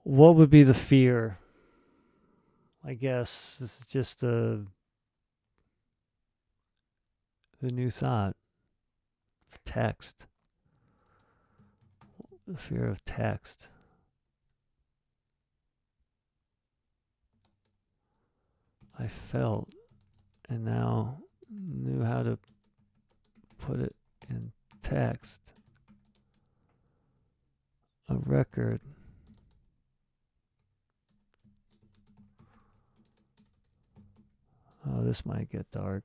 what would be the fear? I guess this is just the new thought. Text. The fear of text. I felt and now knew how to put it in text. A record. Oh, this might get dark.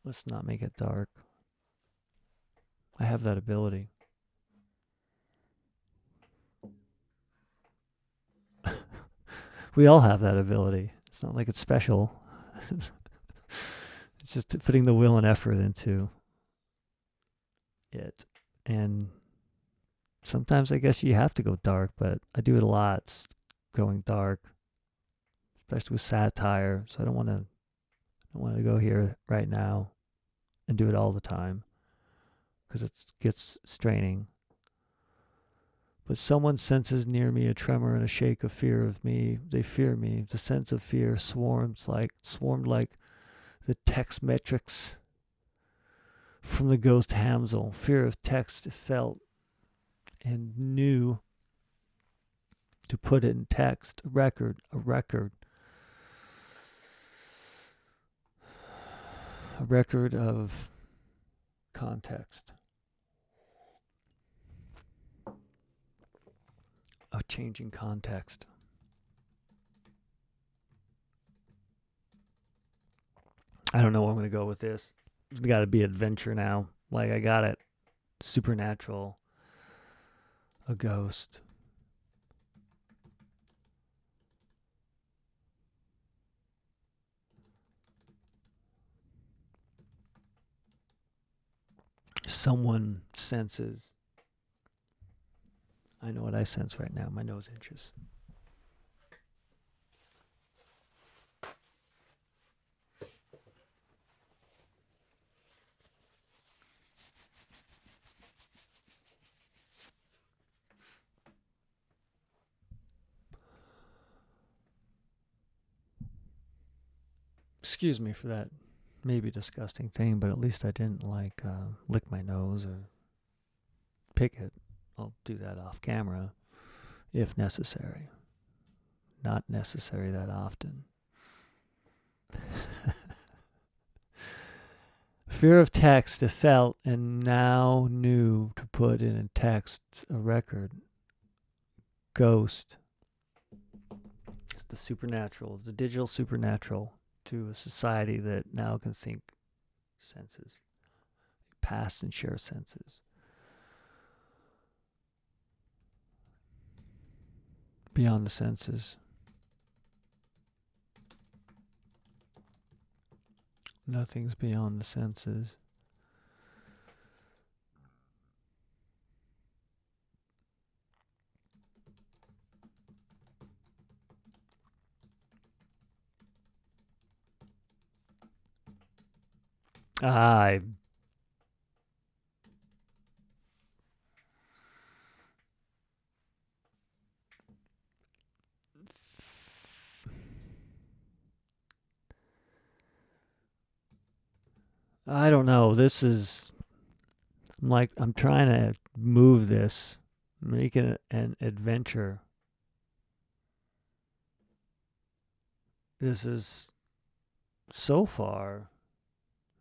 Let's not make it dark. I have that ability. We all have that ability. It's not like it's special. It's just putting the will and effort into it. And sometimes I guess you have to go dark, but I do it a lot, going dark, especially with satire. So I don't want to go here right now and do it all the time because it gets straining. But someone senses near me a tremor and a shake of fear of me. They fear me. The sense of fear swarmed like the text metrics from the ghost Hamzel. Fear of text felt and knew to put it in text. A record. A record of context. A changing context. I don't know where I'm going to go with this. It's got to be adventure now. Like, I got it. Supernatural. A ghost. Someone senses. I know what I sense right now. My nose itches. Excuse me for that maybe disgusting thing, but at least I didn't lick my nose or pick it. I'll do that off camera if necessary. Not necessary that often. Fear of text, I felt and now knew to put in text a record. Ghost. It's the supernatural, the digital supernatural to a society that now can think senses, pass and share senses. Beyond the senses. Nothing's beyond the senses. I don't know. This is I'm trying to move this, make it an adventure. This is so far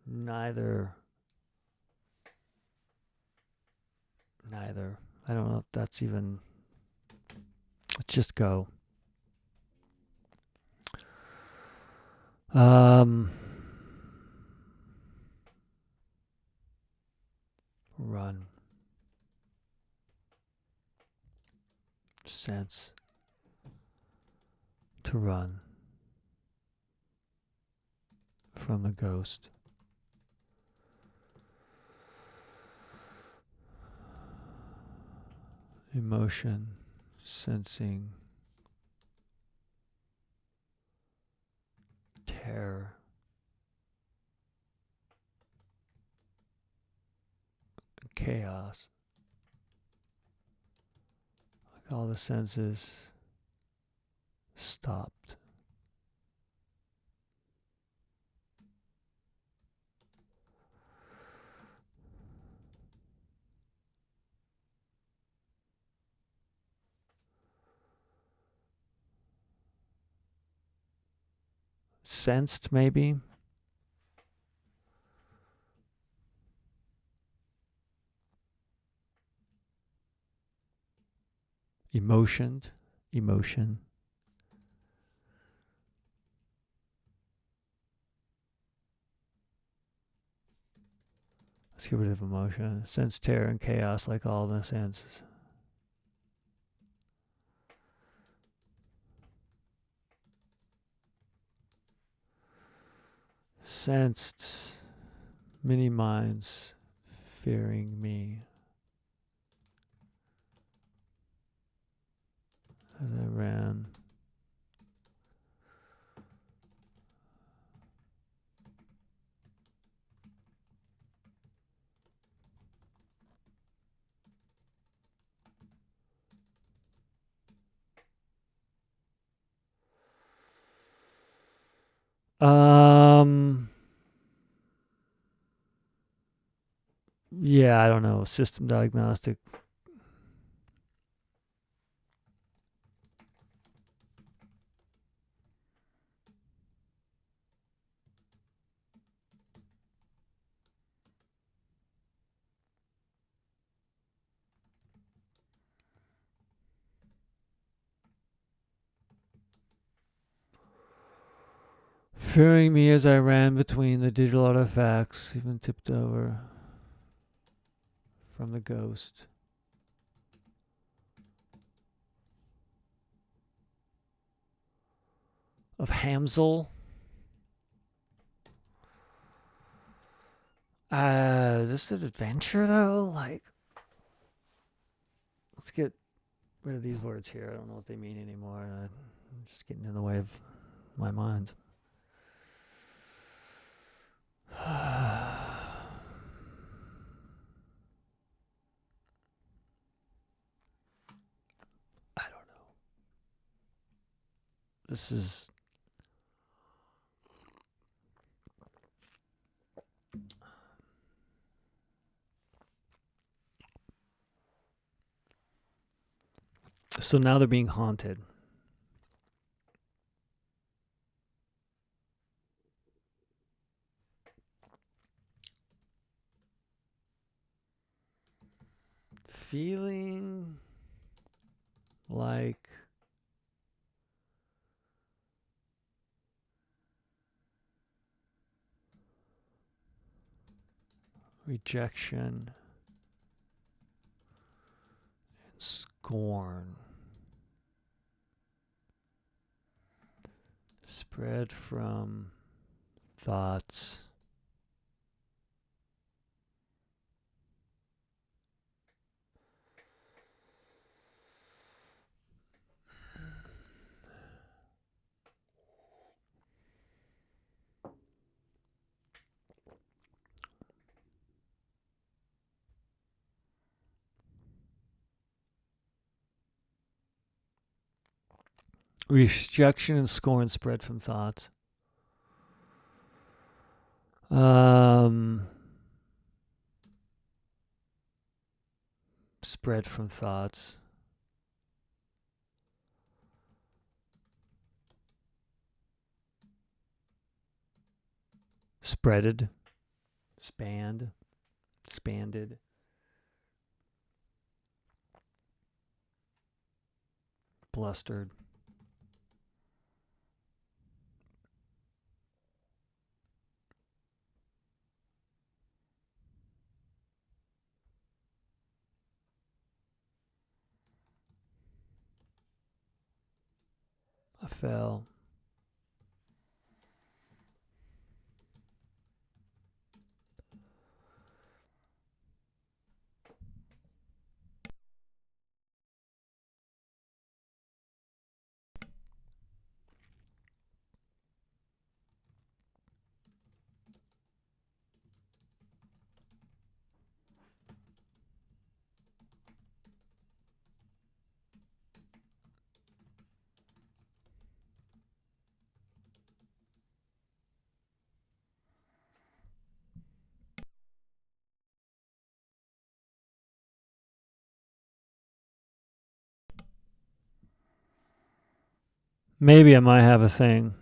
neither. I don't know if that's even. Let's just go. Run. Sense. To run. From the ghost. Emotion. Sensing. Terror. Chaos. Like all the senses stopped. sensed, maybe. Emotion. Let's get rid of emotion. Sense terror and chaos like all the senses. Sensed many minds fearing me as I ran. Yeah, I don't know. System diagnostic. Fearing me as I ran between the digital artifacts, even tipped over from the ghost. Of Hamzel. This is an adventure though. Like, let's get rid of these words here. I don't know what they mean anymore. I'm just getting in the way of my mind. I don't know. This is. So now they're being haunted. Feeling like rejection and scorn spread from thoughts rejection and scorn spread from thoughts. Spread from thoughts. Spreaded. Expanded. Blustered. I fell. Maybe I might have a thing.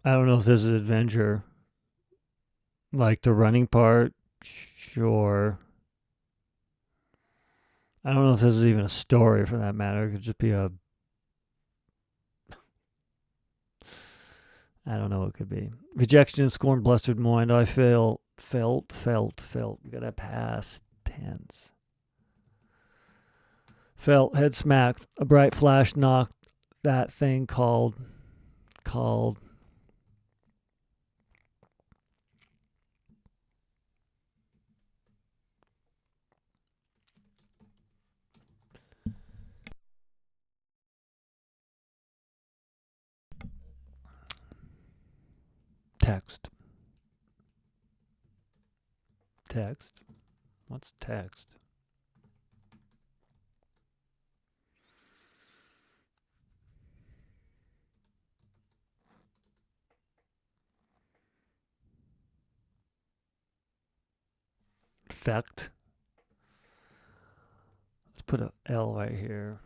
I don't know if this is adventure. Like the running part, sure. I don't know if this is even a story for that matter. It could just be a. I don't know what it could be. Rejection and scorn, blustered mind. I felt. We got a past tense. Felt, head smacked. A bright flash knocked that thing called. Text. Text. What's text? Effect. Let's put a L right here.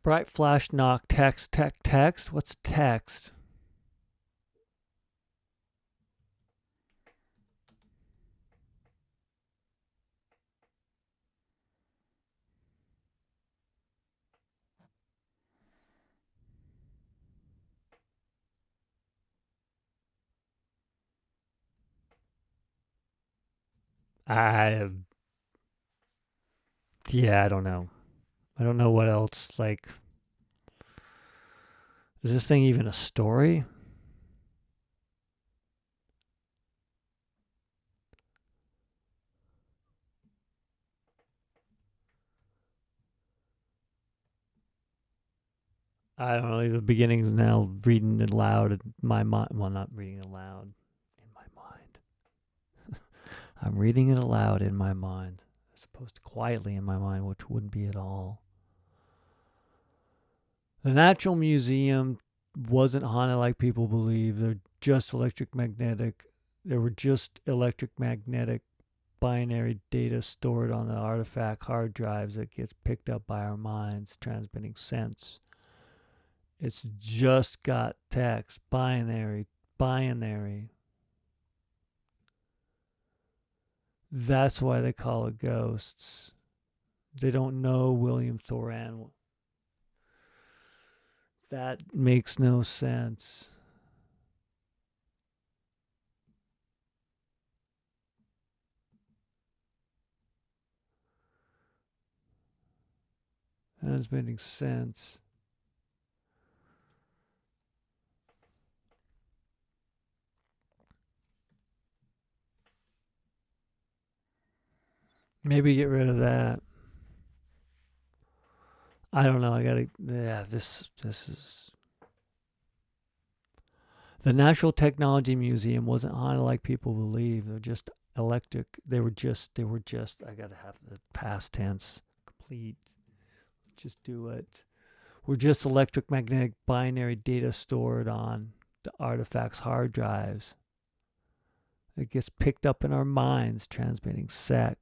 Bright flash knock. Text. What's text? I I don't know. I don't know what else. Like, is this thing even a story? I don't know. The beginning's now reading it loud in my mind. Well, not reading it loud in my mind. I'm reading it aloud in my mind, as opposed to quietly in my mind, which wouldn't be at all. The Natural Museum wasn't haunted like people believe. They're just electromagnetic. There were just electromagnetic binary data stored on the artifact hard drives that gets picked up by our minds, transmitting sense. It's just got text, binary. That's why they call it ghosts. They don't know William Thoran. That makes no sense. That's making sense. Maybe get rid of that. I don't know. I gotta. Yeah, this is. The Natural Technology Museum wasn't haunted like people believe. They're just electric. They were just. I gotta have the past tense complete. Just do it. We're just electromagnetic binary data stored on the artifact's hard drives. It gets picked up in our minds, transmitting sex.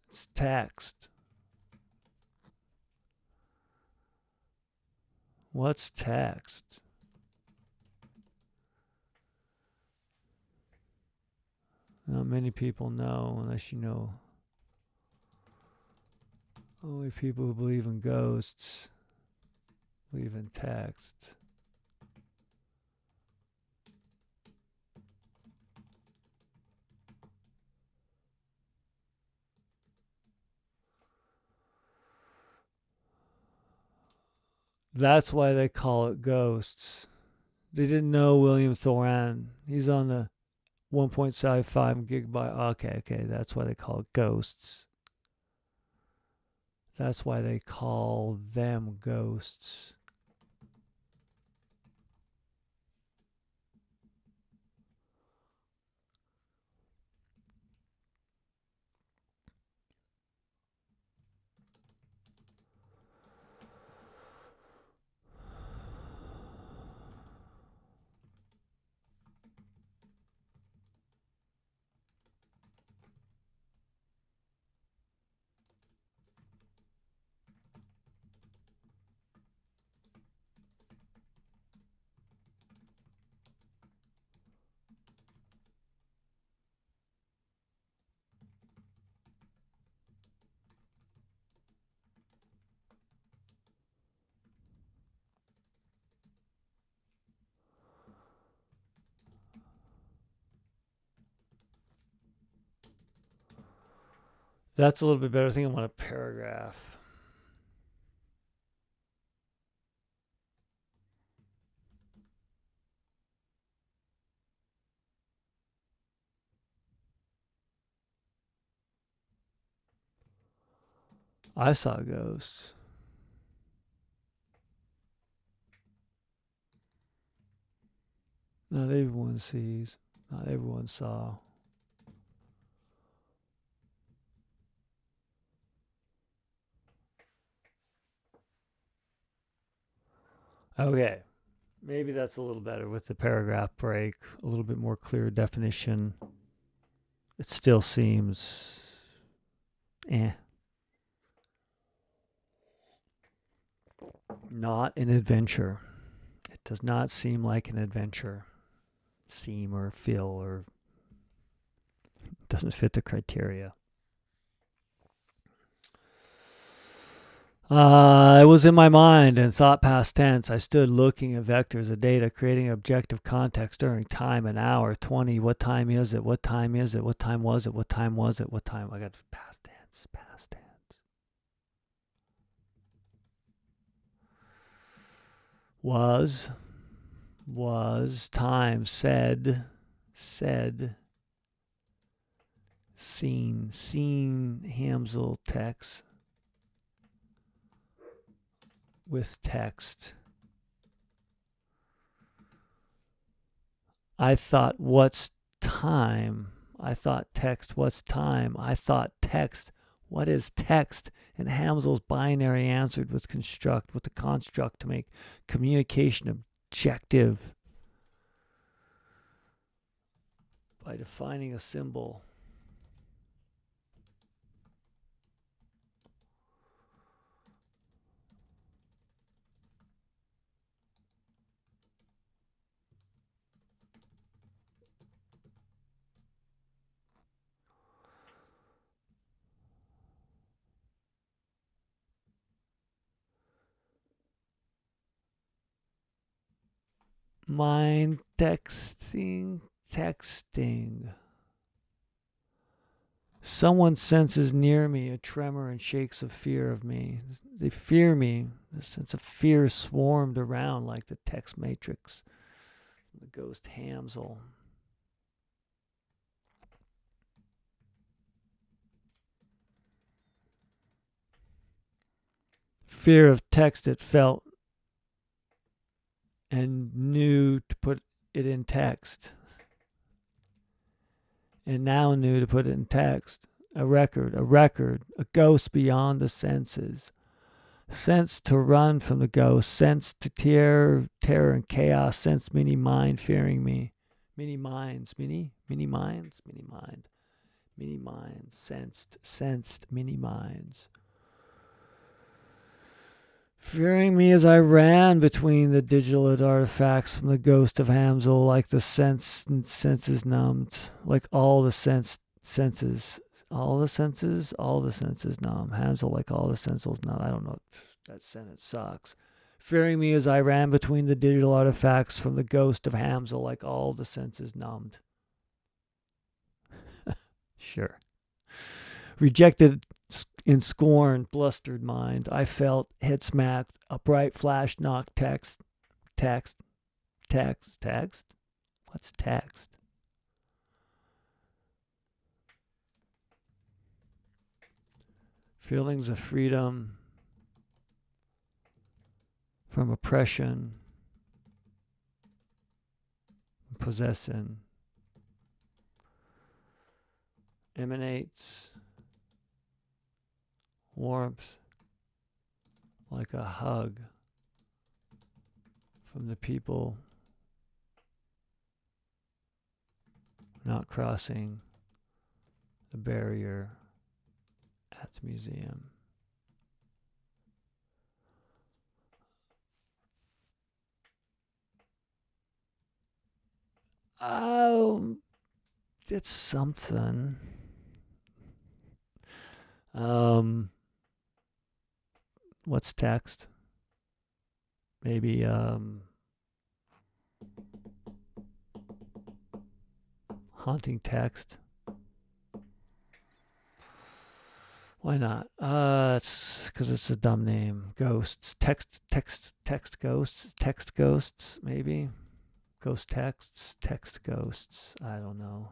It's text. What's text? Not many people know, unless you know. Only people who believe in ghosts believe in text. That's why they call it ghosts. They didn't know William Thoran. He's on the 1.75 gigabyte. Okay, that's why they call it ghosts. That's why they call them ghosts. That's a little bit better. I think I want a paragraph. I saw ghosts. Not everyone sees. Not everyone saw. Okay. Maybe that's a little better with the paragraph break. A little bit more clear definition. It still seems not an adventure. It does not seem like an adventure. Seem or feel or doesn't fit the criteria. It was in my mind and thought past tense. I stood looking at vectors of data, creating objective context during time, an hour, 20. What time is it? What time is it? What time was it? What time was it? What time? I got past tense, past tense. Was, time, said, seen, Hamzel, text, with text. I thought, what's time? I thought text, what's time? I thought text, what is text? And Hamzel's binary answered with construct, with the construct to make communication objective by defining a symbol. Mind texting. Someone senses near me a tremor and shakes of fear of me. They fear me. The sense of fear swarmed around like the text matrix. The ghost Hamzel. Fear of text it felt and knew to put it in text. And now knew to put it in text. A record, a ghost beyond the senses. Sense to run from the ghost, sense to terror and chaos, sense many mind fearing me. Many minds, many minds, sensed many minds. Fearing me as I ran between the digital artifacts from the ghost of Hamzel, like the senses numbed, like all the senses numb. Hamzel, like all the senses numb. I don't know. That sentence sucks. Fearing me as I ran between the digital artifacts from the ghost of Hamzel, like all the senses numbed. Sure. Rejected in scorn, blustered mind. I felt, head smacked, a bright flash knocked text. What's text? Feelings of freedom from oppression, possession, emanates warmth like a hug from the people not crossing the barrier at the museum. Oh, it's something. What's text? Maybe haunting text. Why not? It's because it's a dumb name. Ghosts. Text ghosts. Text ghosts, maybe. Ghost texts. Text ghosts. I don't know.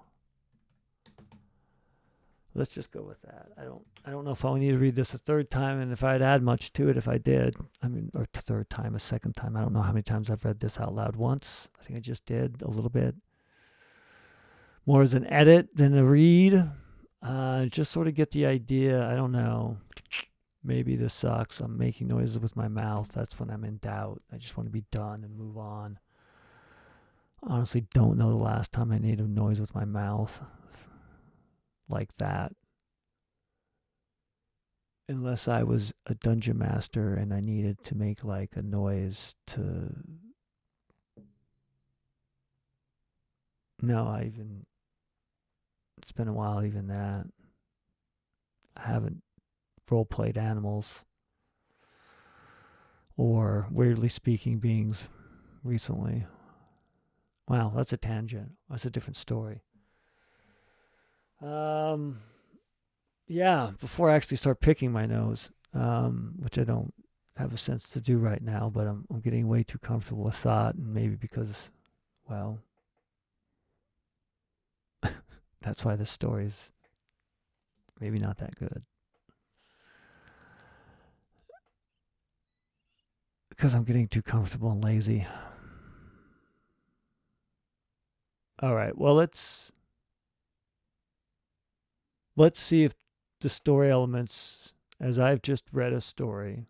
Let's just go with that. I don't know if I need to read this a third time, and if I'd add much to it if I did. I mean, or third time, a second time. I don't know how many times I've read this out loud. Once. I think I just did a little bit. More as an edit than a read. Just sort of get the idea. I don't know. Maybe this sucks. I'm making noises with my mouth. That's when I'm in doubt. I just want to be done and move on. Honestly, don't know the last time I made a noise with my mouth like that. Unless I was a dungeon master and I needed to make like a noise to... No, it's been a while, even that. I haven't role-played animals or weirdly speaking beings recently. Wow, that's a tangent. That's a different story. Yeah, before I actually start picking my nose, which I don't have a sense to do right now, but I'm getting way too comfortable with thought, and maybe because, well, that's why this story's maybe not that good. Because I'm getting too comfortable and lazy. All right, well, let's see if the story elements, as I've just read a story,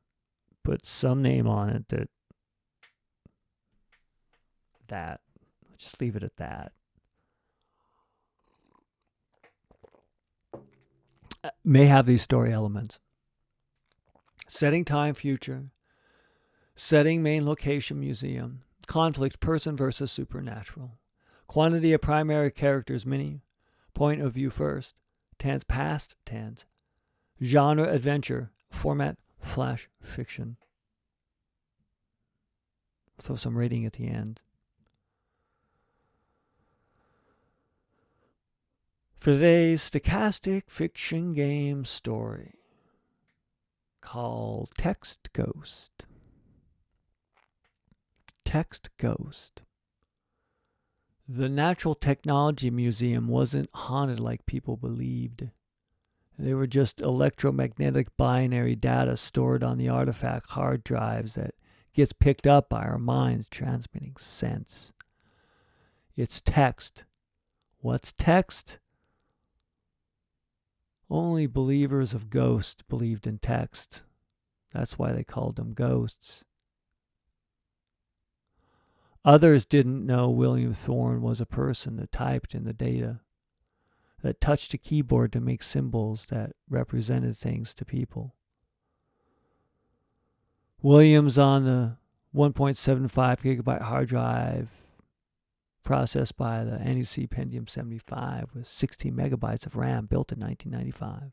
put some name on it that. Let's just leave it at that. May have these story elements. Setting, time, future. Setting, main location, museum. Conflict, person versus supernatural. Quantity of primary characters, many. Point of view first. Tense, past tense. Genre, adventure. Format, flash fiction. Throw some rating at the end. For today's stochastic fiction game story, called Text Ghost. Text Ghost. The Natural Technology Museum wasn't haunted like people believed. They were just electromagnetic binary data stored on the artifact hard drives that gets picked up by our minds transmitting sense. It's text. What's text? Only believers of ghosts believed in text. That's why they called them ghosts. Others didn't know William Thorne was a person that typed in the data, that touched a keyboard to make symbols that represented things to people. Williams on the 1.75 gigabyte hard drive processed by the NEC Pentium 75 with 16 megabytes of RAM built in 1995.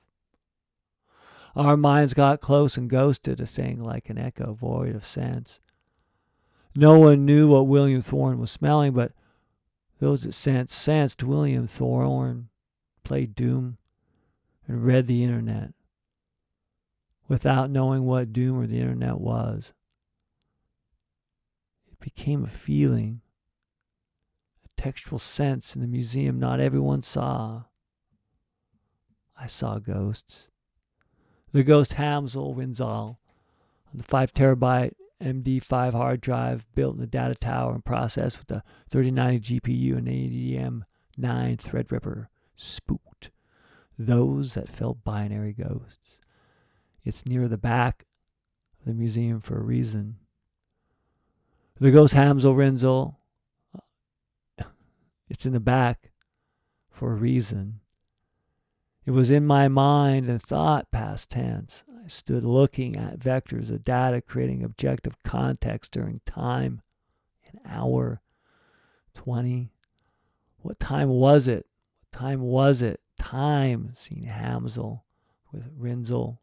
Our minds got close and ghosted a thing like an echo void of sense. No one knew what William Thorne was smelling, but those that sensed William Thorne played Doom and read the internet without knowing what Doom or the internet was. It became a feeling, a textual sense in the museum not everyone saw. I saw ghosts. The ghost Hamzel Rinzal on the 5 terabyte MD5 hard drive built in the data tower and processed with the 3090 GPU and ADM9 Threadripper spooked those that felt binary ghosts. It's near the back of the museum for a reason. The ghost Hamzel Rinzel, it's in the back for a reason. It was in my mind and thought past tense. I stood looking at vectors of data creating objective context during time. An hour, 20. What time was it? What time was it? Time, seen Hamzel with Rinzel.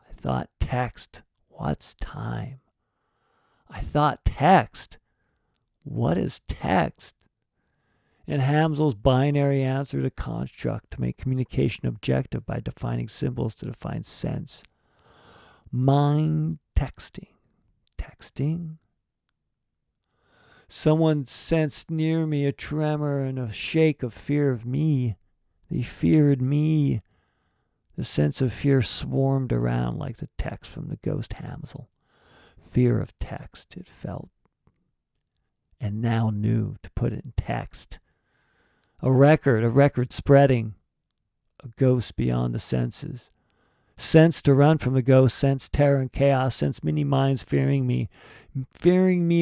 I thought text. What's time? I thought text. What is text? And Hamzel's binary answered a construct to make communication objective by defining symbols to define sense. Mind texting. Texting? Someone sensed near me a tremor and a shake of fear of me. They feared me. The sense of fear swarmed around like the text from the ghost Hamzel. Fear of text, it felt. And now knew to put it in text. A record spreading. A ghost beyond the senses. Sense to run from the ghost, sense terror and chaos, sense many minds fearing me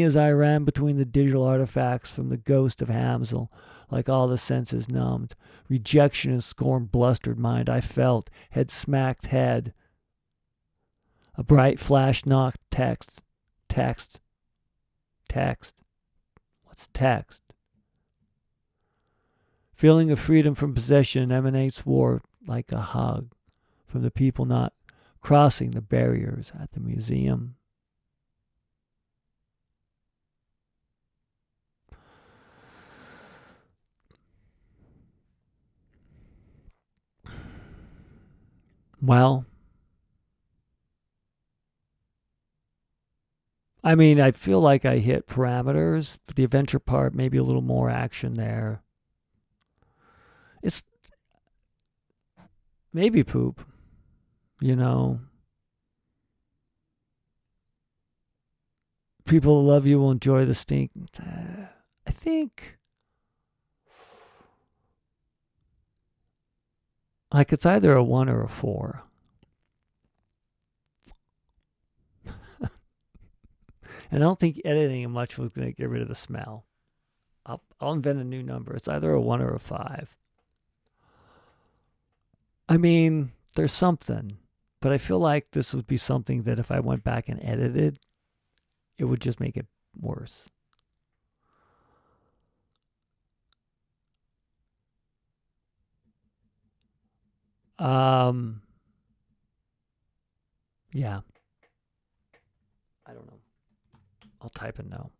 as I ran between the digital artifacts from the ghost of Hamzel, like all the senses numbed. Rejection and scorn blustered mind I felt, head smacked head. A bright flash knocked text. Text. What's text? Feeling of freedom from possession emanates war like a hug from the people not crossing the barriers at the museum. Well, I mean, I feel like I hit parameters. The adventure part, maybe a little more action there. It's maybe poop, you know. People who love you will enjoy the stink. I think like it's either a 1 or a 4. And I don't think editing much was going to get rid of the smell. I'll invent a new number. It's either a 1 or a 5. I mean, there's something, but I feel like this would be something that if I went back and edited, it would just make it worse. Yeah. I don't know. I'll type in no.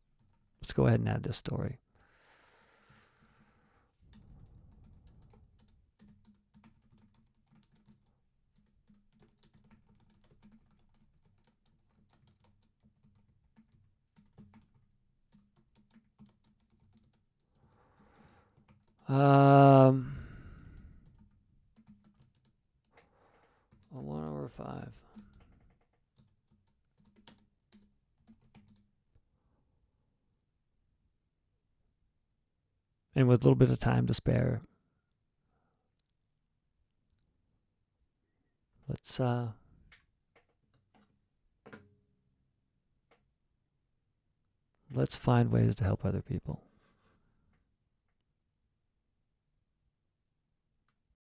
Let's go ahead and add this story. A 1 or a 5. And with a little bit of time to spare, let's find ways to help other people.